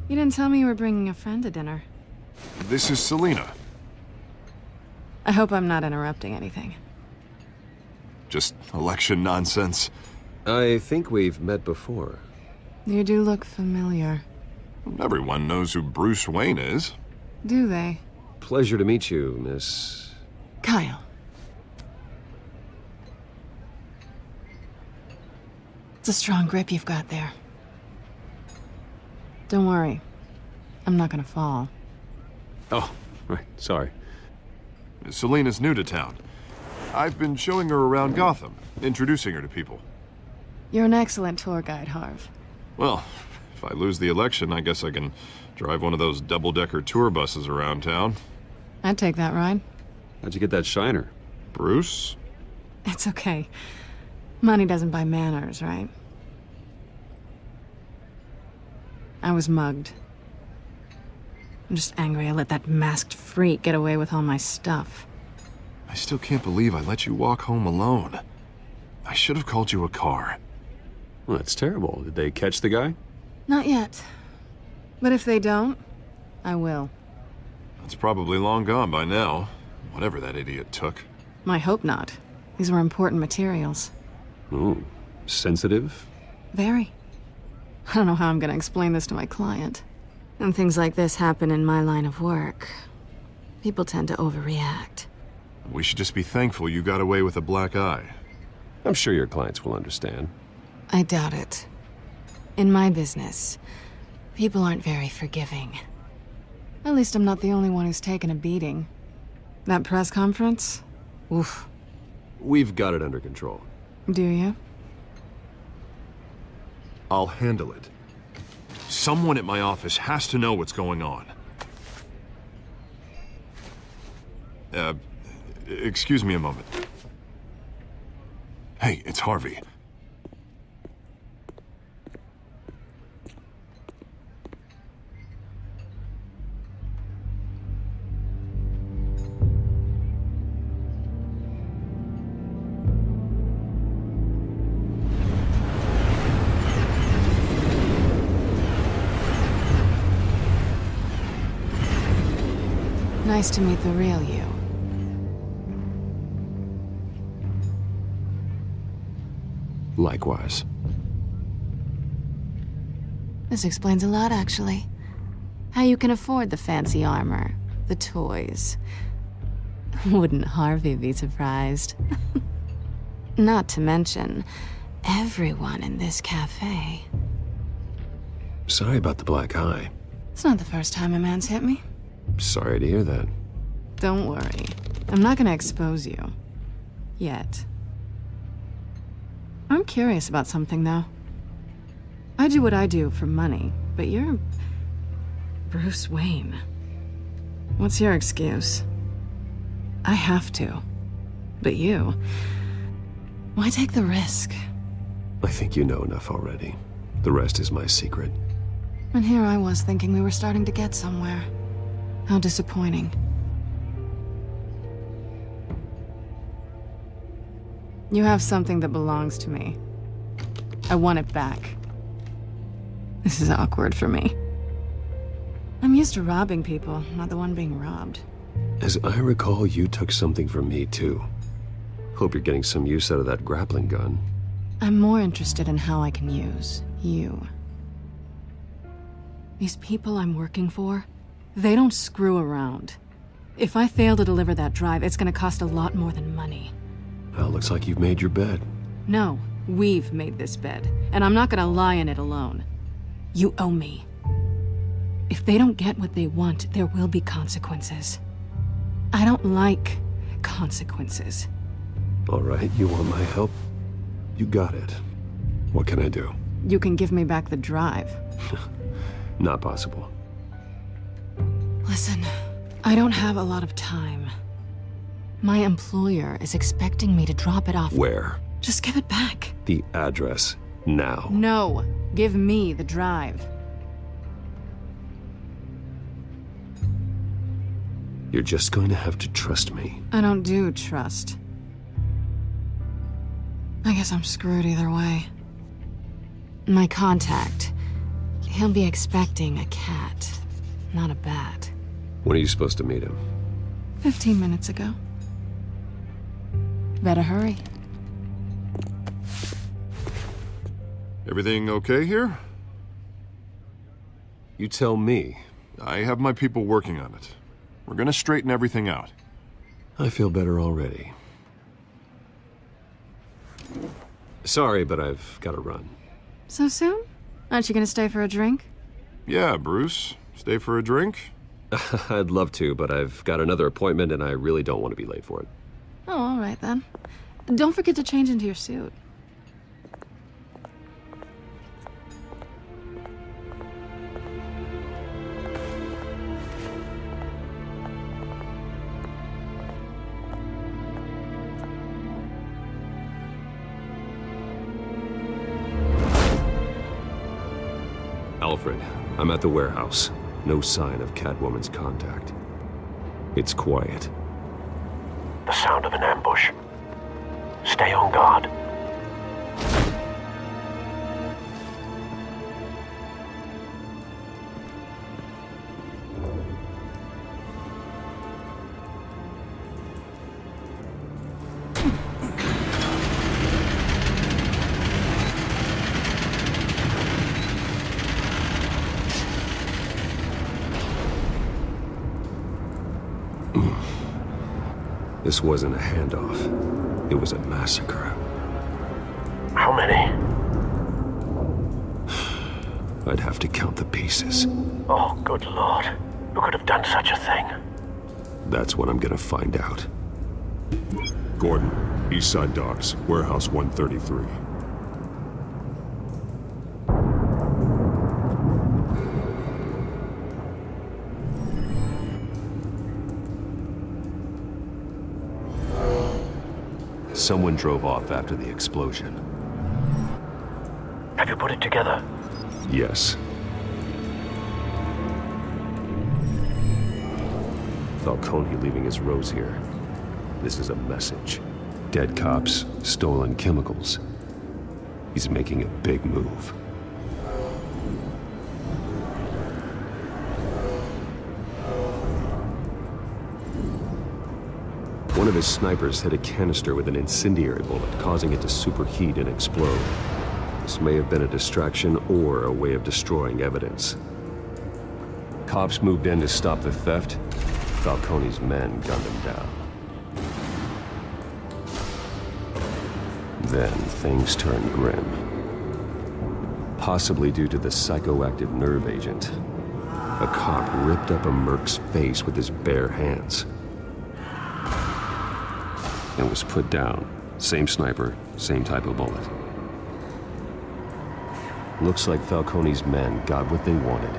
You didn't tell me you were bringing a friend to dinner. This is Selina. I hope I'm not interrupting anything. Just election nonsense. I think we've met before. You do look familiar. Everyone knows who Bruce Wayne is. Do they? Pleasure to meet you, Miss... Kyle. It's a strong grip you've got there. Don't worry. I'm not gonna fall. Oh, right, sorry. Selina's new to town. I've been showing her around Gotham, introducing her to people. You're an excellent tour guide, Harv. Well, if I lose the election, I guess I can drive one of those double-decker tour buses around town. I'd take that ride. How'd you get that shiner? Bruce? It's okay. Money doesn't buy manners, right? I was mugged. I'm just angry I let that masked freak get away with all my stuff. I still can't believe I let you walk home alone. I should have called you a car. Well, that's terrible. Did they catch the guy? Not yet. But if they don't, I will. It's probably long gone by now, whatever that idiot took. I hope not. These were important materials. Ooh, sensitive? Very. I don't know how I'm gonna explain this to my client. And things like this happen in my line of work. People tend to overreact. We should just be thankful you got away with a black eye. I'm sure your clients will understand. I doubt it. In my business, people aren't very forgiving. At least I'm not the only one who's taken a beating. That press conference? Oof. We've got it under control. Do you? I'll handle it. Someone at my office has to know what's going on. Excuse me a moment. Hey, it's Harvey. Nice to meet the real you. Likewise. This explains a lot, actually. How you can afford the fancy armor, the toys. Wouldn't Harvey be surprised? Not to mention, everyone in this cafe. Sorry about the black eye. It's not the first time a man's hit me. Sorry to hear that. Don't worry. I'm not gonna expose you. Yet. I'm curious about something, though. I do what I do for money, but you're Bruce Wayne. What's your excuse? I have to. But you... why take the risk? I think you know enough already. The rest is my secret. And here I was thinking we were starting to get somewhere. How disappointing. You have something that belongs to me. I want it back. This is awkward for me. I'm used to robbing people, not the one being robbed. As I recall, you took something from me, too. Hope you're getting some use out of that grappling gun. I'm more interested in how I can use you. These people I'm working for, they don't screw around. If I fail to deliver that drive, it's gonna cost a lot more than money. Well, looks like you've made your bed. No, we've made this bed, and I'm not gonna lie in it alone. You owe me. If they don't get what they want, there will be consequences. I don't like consequences. All right, you want my help? You got it. What can I do? You can give me back the drive. Not possible. Listen, I don't have a lot of time. My employer is expecting me to drop it off. Where? Just give it back. The address, now. No, give me the drive. You're just going to have to trust me. I don't do trust. I guess I'm screwed either way. My contact, he'll be expecting a cat, not a bat. When are you supposed to meet him? 15 minutes ago. Better hurry. Everything okay here? You tell me. I have my people working on it. We're gonna straighten everything out. I feel better already. Sorry, but I've got to run. So soon? Aren't you gonna stay for a drink? Yeah, Bruce. Stay for a drink? I'd love to, but I've got another appointment and I really don't want to be late for it. Oh, all right then. Don't forget to change into your suit. Alfred, I'm at the warehouse. No sign of Catwoman's contact. It's quiet. The sound of an ambush. Stay on guard. This wasn't a handoff. It was a massacre. How many? I'd have to count the pieces. Oh, good lord. Who could have done such a thing? That's what I'm gonna find out. Gordon, East Side Docks, Warehouse 133. someone drove off after the explosion. Have you put it together? Yes. Falcone leaving his rose here. This is a message. Dead cops, stolen chemicals. He's making a big move. One of his snipers hit a canister with an incendiary bullet, causing it to superheat and explode. This may have been a distraction or a way of destroying evidence. Cops moved in to stop the theft. Falcone's men gunned him down. Then things turned grim. Possibly due to the psychoactive nerve agent. A cop ripped up a merc's face with his bare hands. And was put down. Same sniper, same type of bullet. Looks like Falcone's men got what they wanted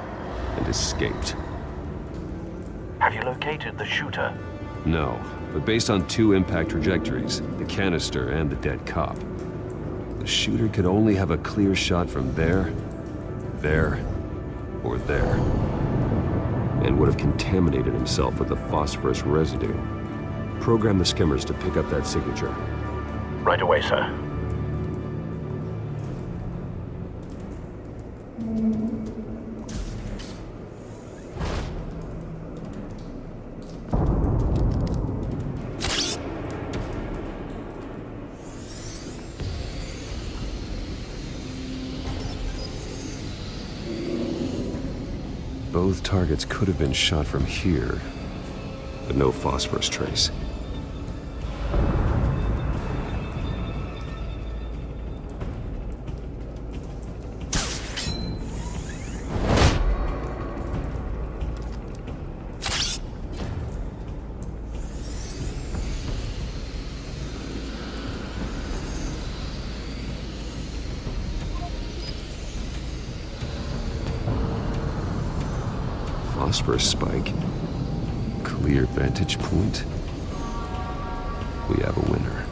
and escaped. Have you located the shooter? No, but based on 2 impact trajectories, the canister and the dead cop, the shooter could only have a clear shot from there, or there, and would have contaminated himself with the phosphorus residue. Program the skimmers to pick up that signature. Right away, sir. Both targets could have been shot from here, but no phosphorus trace. Phosphorus spike. Clear vantage point. We have a winner.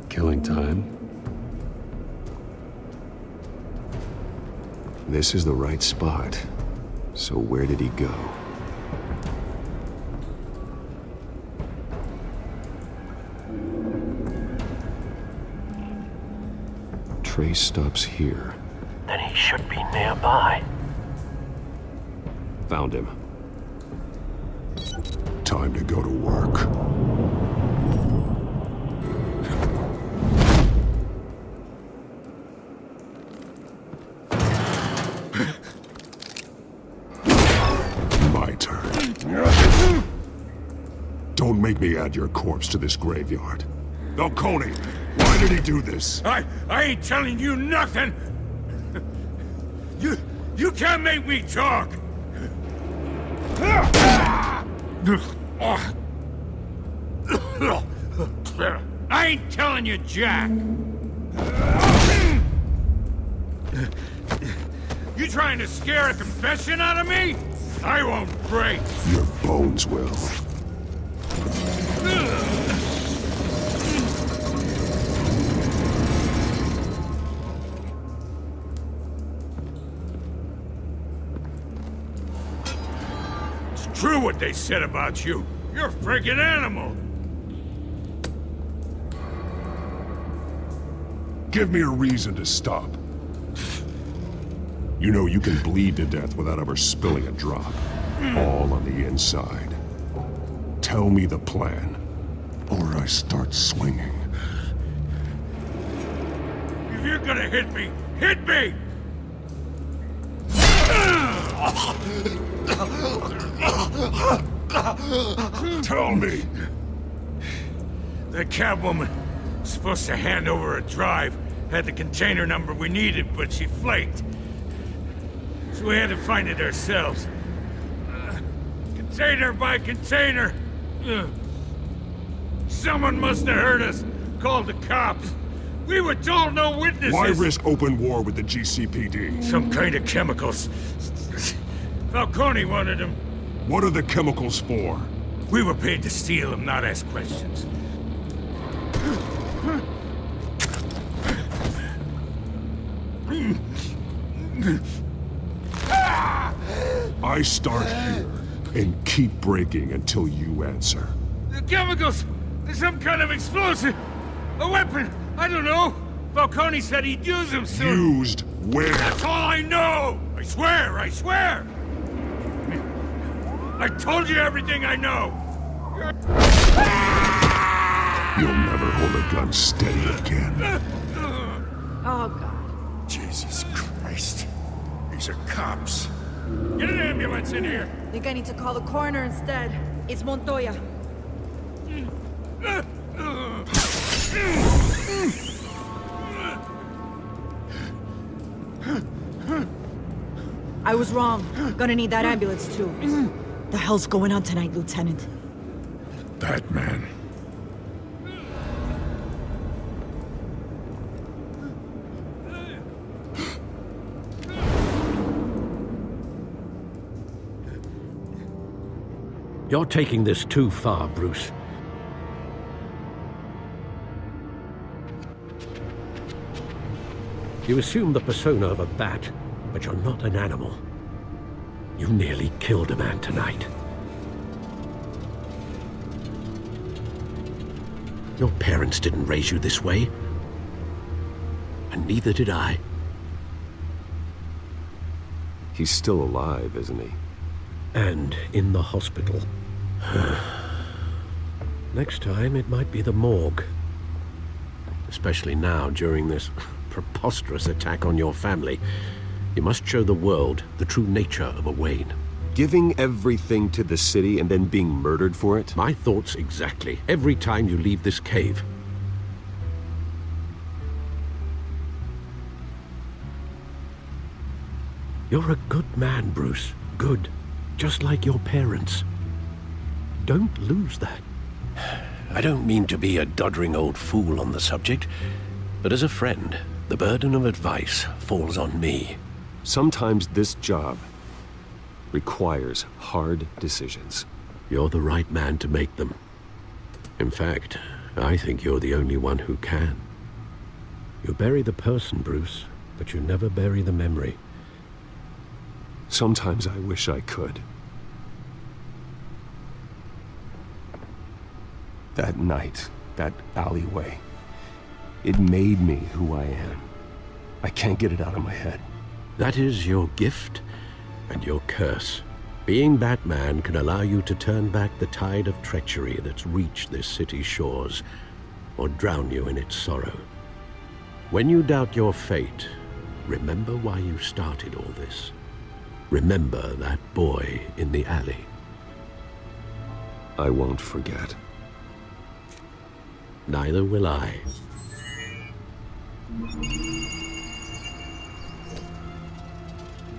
Killing time. This is the right spot. So where did he go? Trace stops here. Then he should be nearby. Found him. Time to go to work. My turn. Don't make me add your corpse to this graveyard. Falcone, why did he do this? I ain't telling you nothing! You can't make me talk! I ain't telling you, Jack! You trying to scare a confession out of me? I won't break! Your bones will. True what they said about you. You're a freaking animal. Give me a reason to stop. You know you can bleed to death without ever spilling a drop. All on the inside. Tell me the plan, or I start swinging. If you're gonna hit me, hit me! Tell me! The cabwoman was supposed to hand over a drive, had the container number we needed, but she flaked. So we had to find it ourselves. Container by container. Someone must have heard us, called the cops. We were told no witnesses! Why risk open war with the GCPD? Some kind of chemicals. Falcone wanted them. What are the chemicals for? We were paid to steal them, not ask questions. I start here and keep breaking until you answer. The chemicals! There's some kind of explosive! A weapon! I don't know! Falcone said he'd use them soon! Used where? That's all I know! I swear! I swear! I told you everything I know! You'll never hold a gun steady again. Oh, God. Jesus Christ. These are cops. Get an ambulance in here! Think I need to call the coroner instead. It's Montoya. I was wrong. Gonna need that ambulance, too. The hell's going on tonight, Lieutenant? Batman. You're taking this too far, Bruce. You assume the persona of a bat, but you're not an animal. You nearly killed a man tonight. Your parents didn't raise you this way. And neither did I. He's still alive, isn't he? And in the hospital. Next time, it might be the morgue. Especially now, during this preposterous attack on your family. You must show the world the true nature of a Wayne. Giving everything to the city and then being murdered for it? My thoughts exactly. Every time you leave this cave. You're a good man, Bruce. Good. Just like your parents. Don't lose that. I don't mean to be a doddering old fool on the subject, but as a friend, the burden of advice falls on me. Sometimes this job requires hard decisions. You're the right man to make them. In fact, I think you're the only one who can. You bury the person, Bruce, but you never bury the memory. Sometimes I wish I could. That night, that alleyway, it made me who I am. I can't get it out of my head. That is your gift and your curse. Being Batman can allow you to turn back the tide of treachery that's reached this city's shores, or drown you in its sorrow. When you doubt your fate, remember why you started all this. Remember that boy in the alley. I won't forget. Neither will I.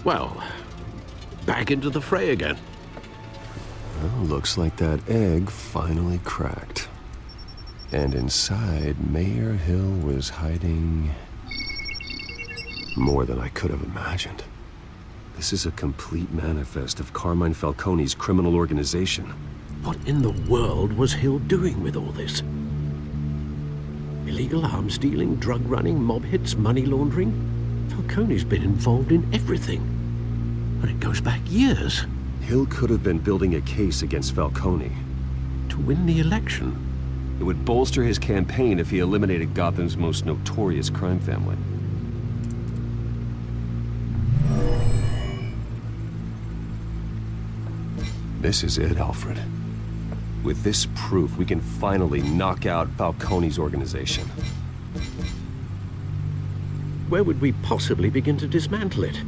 Well, back into the fray again. Well, looks like that egg finally cracked. And inside, Mayor Hill was hiding more than I could have imagined. This is a complete manifest of Carmine Falcone's criminal organization. What in the world was Hill doing with all this? Illegal arms dealing, drug running, mob hits, money laundering? Falcone's been involved in everything. And it goes back years. Hill could have been building a case against Falcone. To win the election. It would bolster his campaign if he eliminated Gotham's most notorious crime family. This is it, Alfred. With this proof, we can finally knock out Falcone's organization. Where would we possibly begin to dismantle it?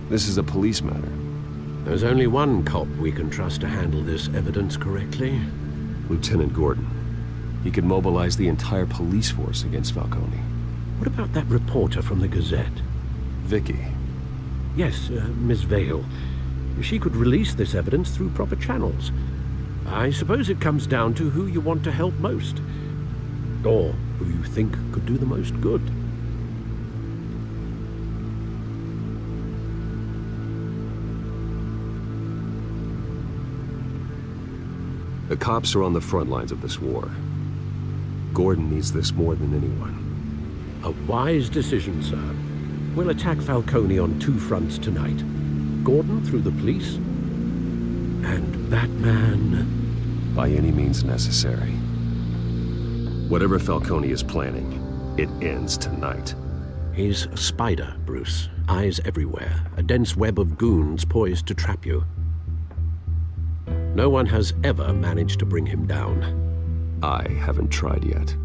This is a police matter. There's only one cop we can trust to handle this evidence correctly. Lieutenant Gordon. He could mobilize the entire police force against Falcone. What about that reporter from the Gazette? Vicky. Yes, Miss Vale. She could release this evidence through proper channels. I suppose it comes down to who you want to help most. Or who you think could do the most good. The cops are on the front lines of this war. Gordon needs this more than anyone. A wise decision, sir. We'll attack Falcone on 2 fronts tonight. Gordon through the police, and Batman... by any means necessary. Whatever Falcone is planning, it ends tonight. He's a spider, Bruce. Eyes everywhere. A dense web of goons poised to trap you. No one has ever managed to bring him down. I haven't tried yet.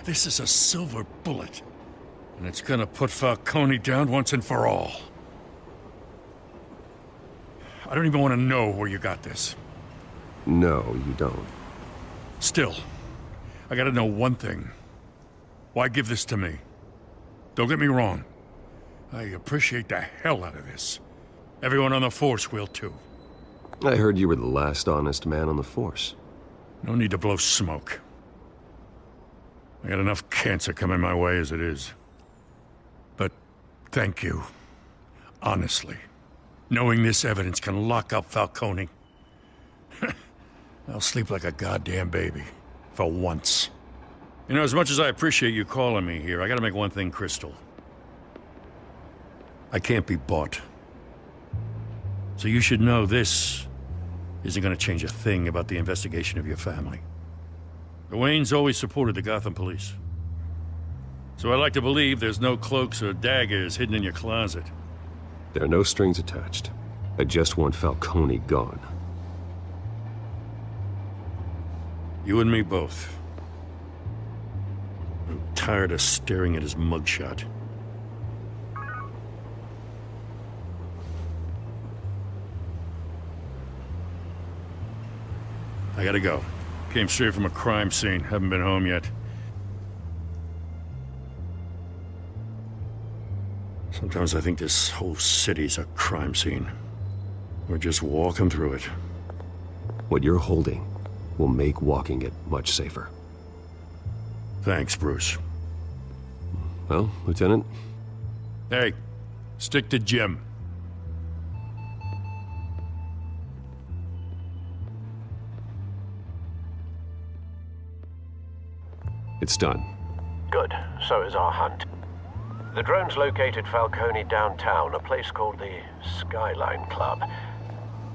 This is a silver bullet. And it's gonna put Falcone down once and for all. I don't even want to know where you got this. No, you don't. Still, I gotta know one thing. Why give this to me? Don't get me wrong. I appreciate the hell out of this. Everyone on the Force will too. I heard you were the last honest man on the Force. No need to blow smoke. I got enough cancer coming my way as it is. But thank you. Honestly. Knowing this evidence can lock up Falcone. I'll sleep like a goddamn baby. For once. You know, as much as I appreciate you calling me here, I gotta make one thing crystal. I can't be bought. So you should know this isn't gonna change a thing about the investigation of your family. The Waynes always supported the Gotham police. So I like to believe there's no cloaks or daggers hidden in your closet. There are no strings attached. I just want Falcone gone. You and me both. I'm tired of staring at his mugshot. I gotta go. Came straight from a crime scene. Haven't been home yet. Sometimes I think this whole city's a crime scene. We're just walking through it. What you're holding will make walking it much safer. Thanks, Bruce. Well, Lieutenant? Hey, stick to Jim. It's done. Good. So is our hunt. The drones located Falcone downtown, a place called the Skyline Club.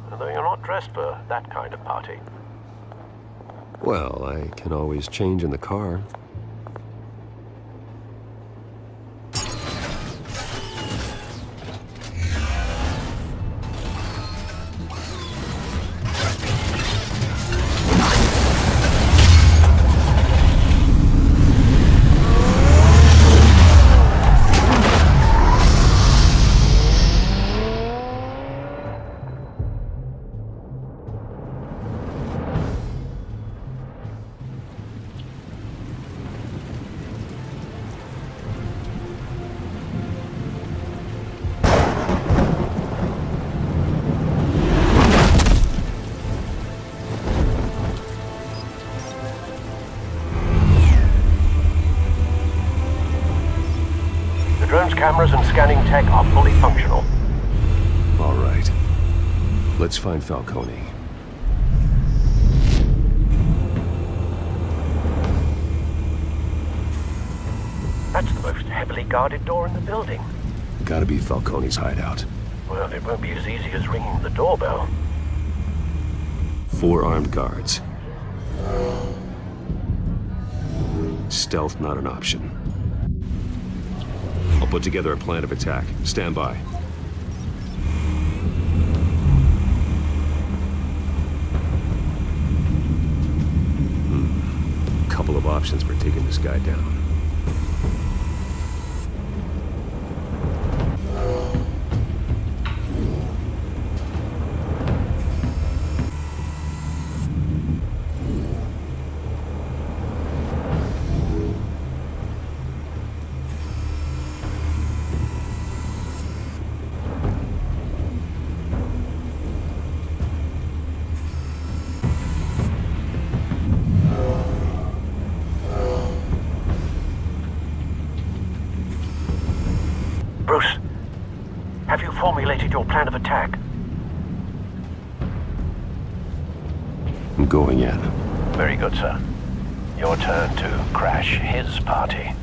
Though you're not dressed for that kind of party. Well, I can always change in the car. Cameras and scanning tech are fully functional. All right. Let's find Falcone. That's the most heavily guarded door in the building. Gotta be Falcone's hideout. Well, it won't be as easy as ringing the doorbell. 4 armed guards. Stealth not an option. I'll put together a plan of attack. Stand by. Couple of options for taking this guy down. formulated your plan of attack? I'm going in. Very good, sir. Your turn to crash his party.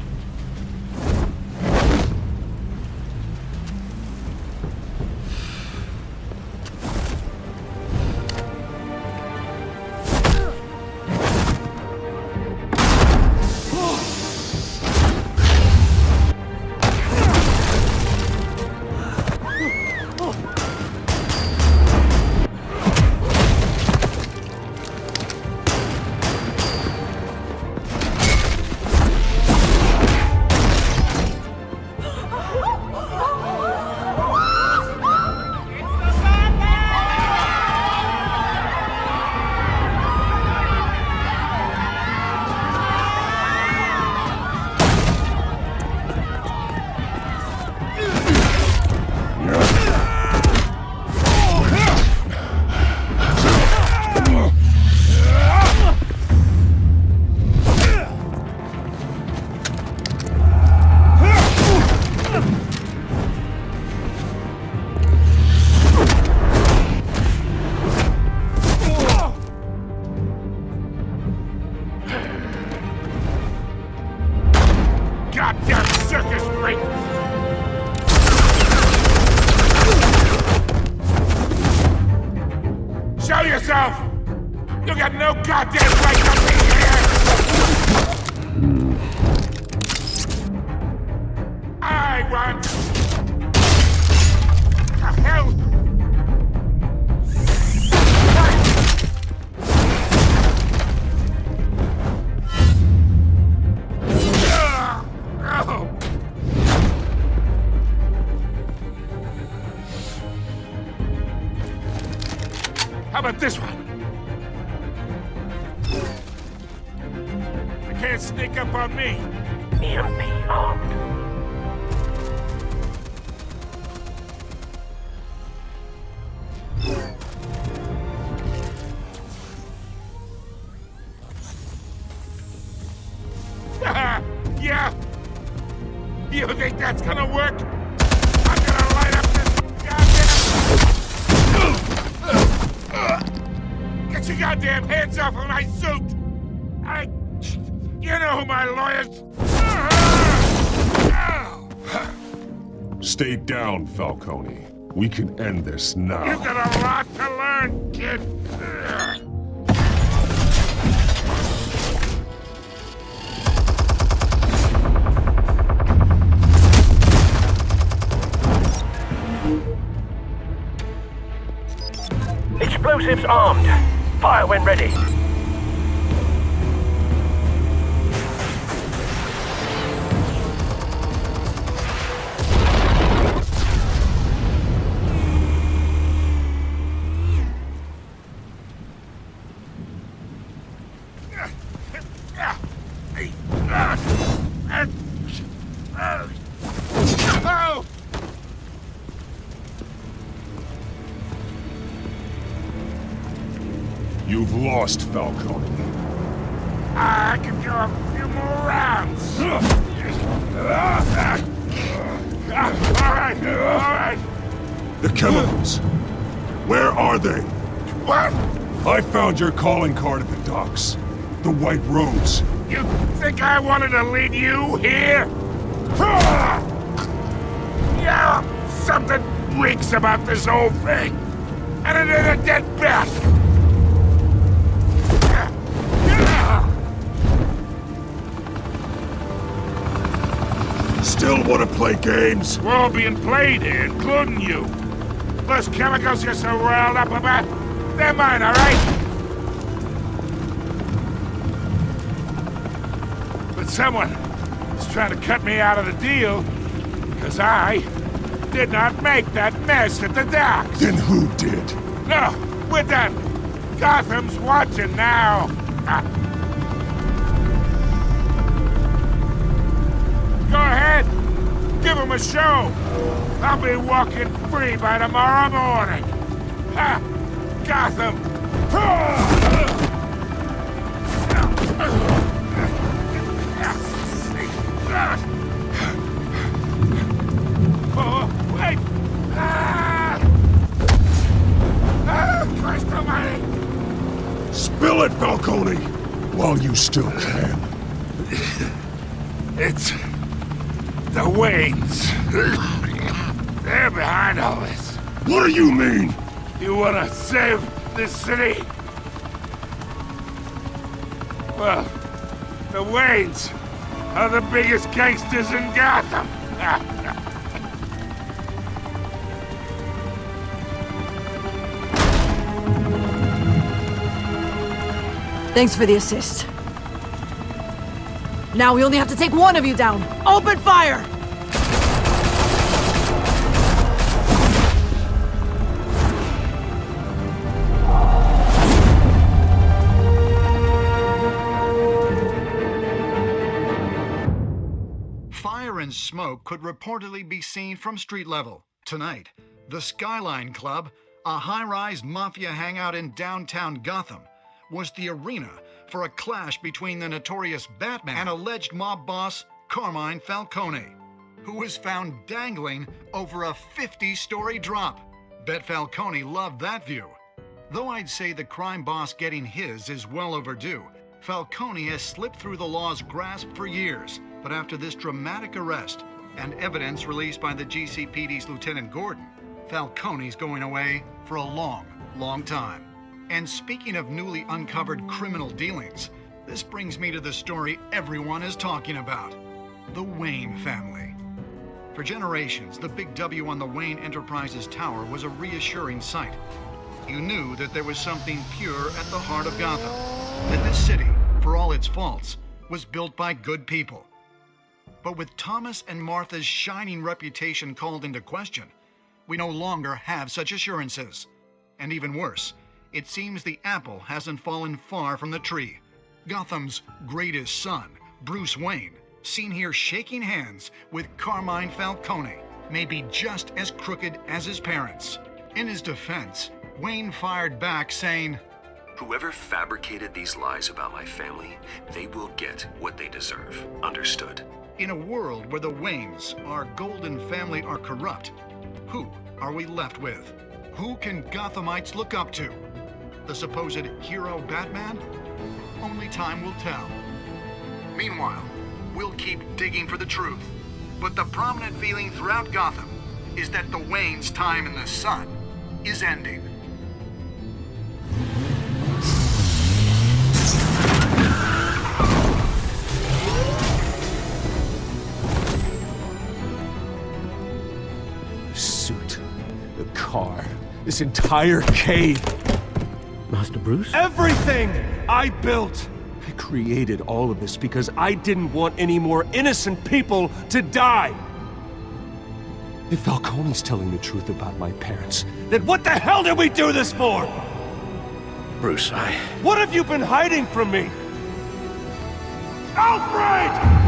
Goddamn circus freak! Show yourself! You got no goddamn right to be here! I want... The hell? How about this one? You can't sneak up on me. EMP armed. Yeah? You think that's gonna work? I'm gonna light up this goddamn... Get your goddamn hands off of my suit! You know who my lawyers... Stay down, Falcone. We can end this now. You've got a lot to learn, kid! Explosives armed. Fire when ready. You've lost, Falcone. I can go a few more rounds. All right. The chemicals. Where are they? What? I found your calling card at the docks. The White Rose. You think I wanted to lead you here? Yeah, something reeks about this whole thing. And it ain't a dead bat. Still want to play games? We're all being played here, including you. Those chemicals you're so riled up about, they're mine, all right? But someone is trying to cut me out of the deal, because I did not make that mess at the docks. Then who did? No, we're done. Gotham's watching now. Go ahead. Give him a show. I'll be walking free by tomorrow morning. Ha! Gotham. Oh, wait! Ah! it, Falcone! While you still can. It's the Waynes. They're behind all this. What do you mean? You want to save this city? Well, the Waynes are the biggest gangsters in Gotham. Thanks for the assist. Now we only have to take one of you down. Open fire! Fire and smoke could reportedly be seen from street level. Tonight, the Skyline Club, a high-rise mafia hangout in downtown Gotham, was the arena for a clash between the notorious Batman and alleged mob boss Carmine Falcone, who was found dangling over a 50-story drop. Bet Falcone loved that view. Though I'd say the crime boss getting his is well overdue, Falcone has slipped through the law's grasp for years. But after this dramatic arrest and evidence released by the GCPD's Lieutenant Gordon, Falcone's going away for a long, long time. And speaking of newly uncovered criminal dealings, this brings me to the story everyone is talking about: the Wayne family. For generations, the big W on the Wayne Enterprises Tower was a reassuring sight. You knew that there was something pure at the heart of Gotham, that this city, for all its faults, was built by good people. But with Thomas and Martha's shining reputation called into question, we no longer have such assurances. And even worse, it seems the apple hasn't fallen far from the tree. Gotham's greatest son, Bruce Wayne, seen here shaking hands with Carmine Falcone, may be just as crooked as his parents. In his defense, Wayne fired back saying, "Whoever fabricated these lies about my family, they will get what they deserve. Understood?" In a world where the Waynes, our golden family, are corrupt, who are we left with? Who can Gothamites look up to? The supposed hero Batman? Only time will tell. Meanwhile, we'll keep digging for the truth. But the prominent feeling throughout Gotham is that the Waynes' time in the sun is ending. The suit, the car, this entire cave. Master Bruce? Everything I built! I created all of this because I didn't want any more innocent people to die! If Falcone's telling the truth about my parents, then what the hell did we do this for? Bruce, What have you been hiding from me? Alfred!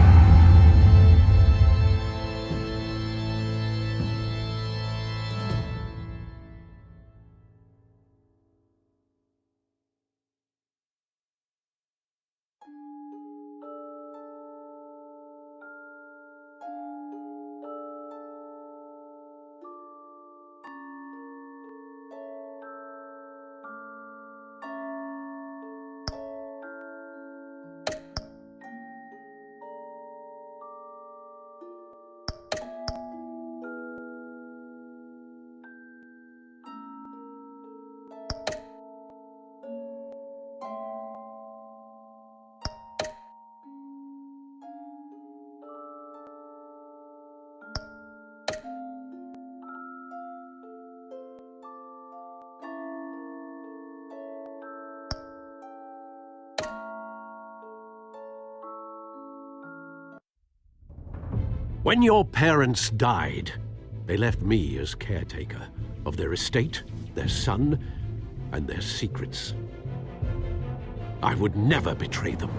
When your parents died, they left me as caretaker of their estate, their son, and their secrets. I would never betray them.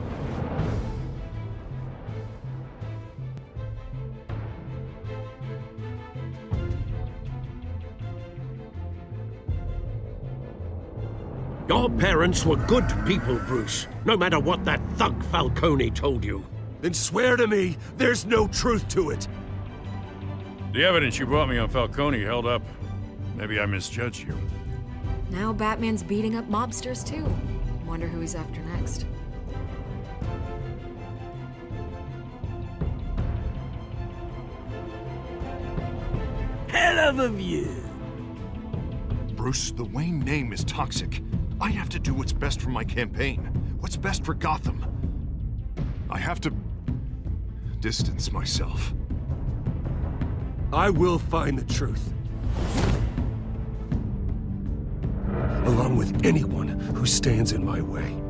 Your parents were good people, Bruce, no matter what that thug Falcone told you. Then swear to me there's no truth to it. The evidence you brought me on Falcone held up. Maybe I misjudged you. Now Batman's beating up mobsters too. Wonder who he's after next. Hell of a view. Bruce, the Wayne name is toxic. I have to do what's best for my campaign. What's best for Gotham. I have to distance myself. I will find the truth. Along with anyone who stands in my way.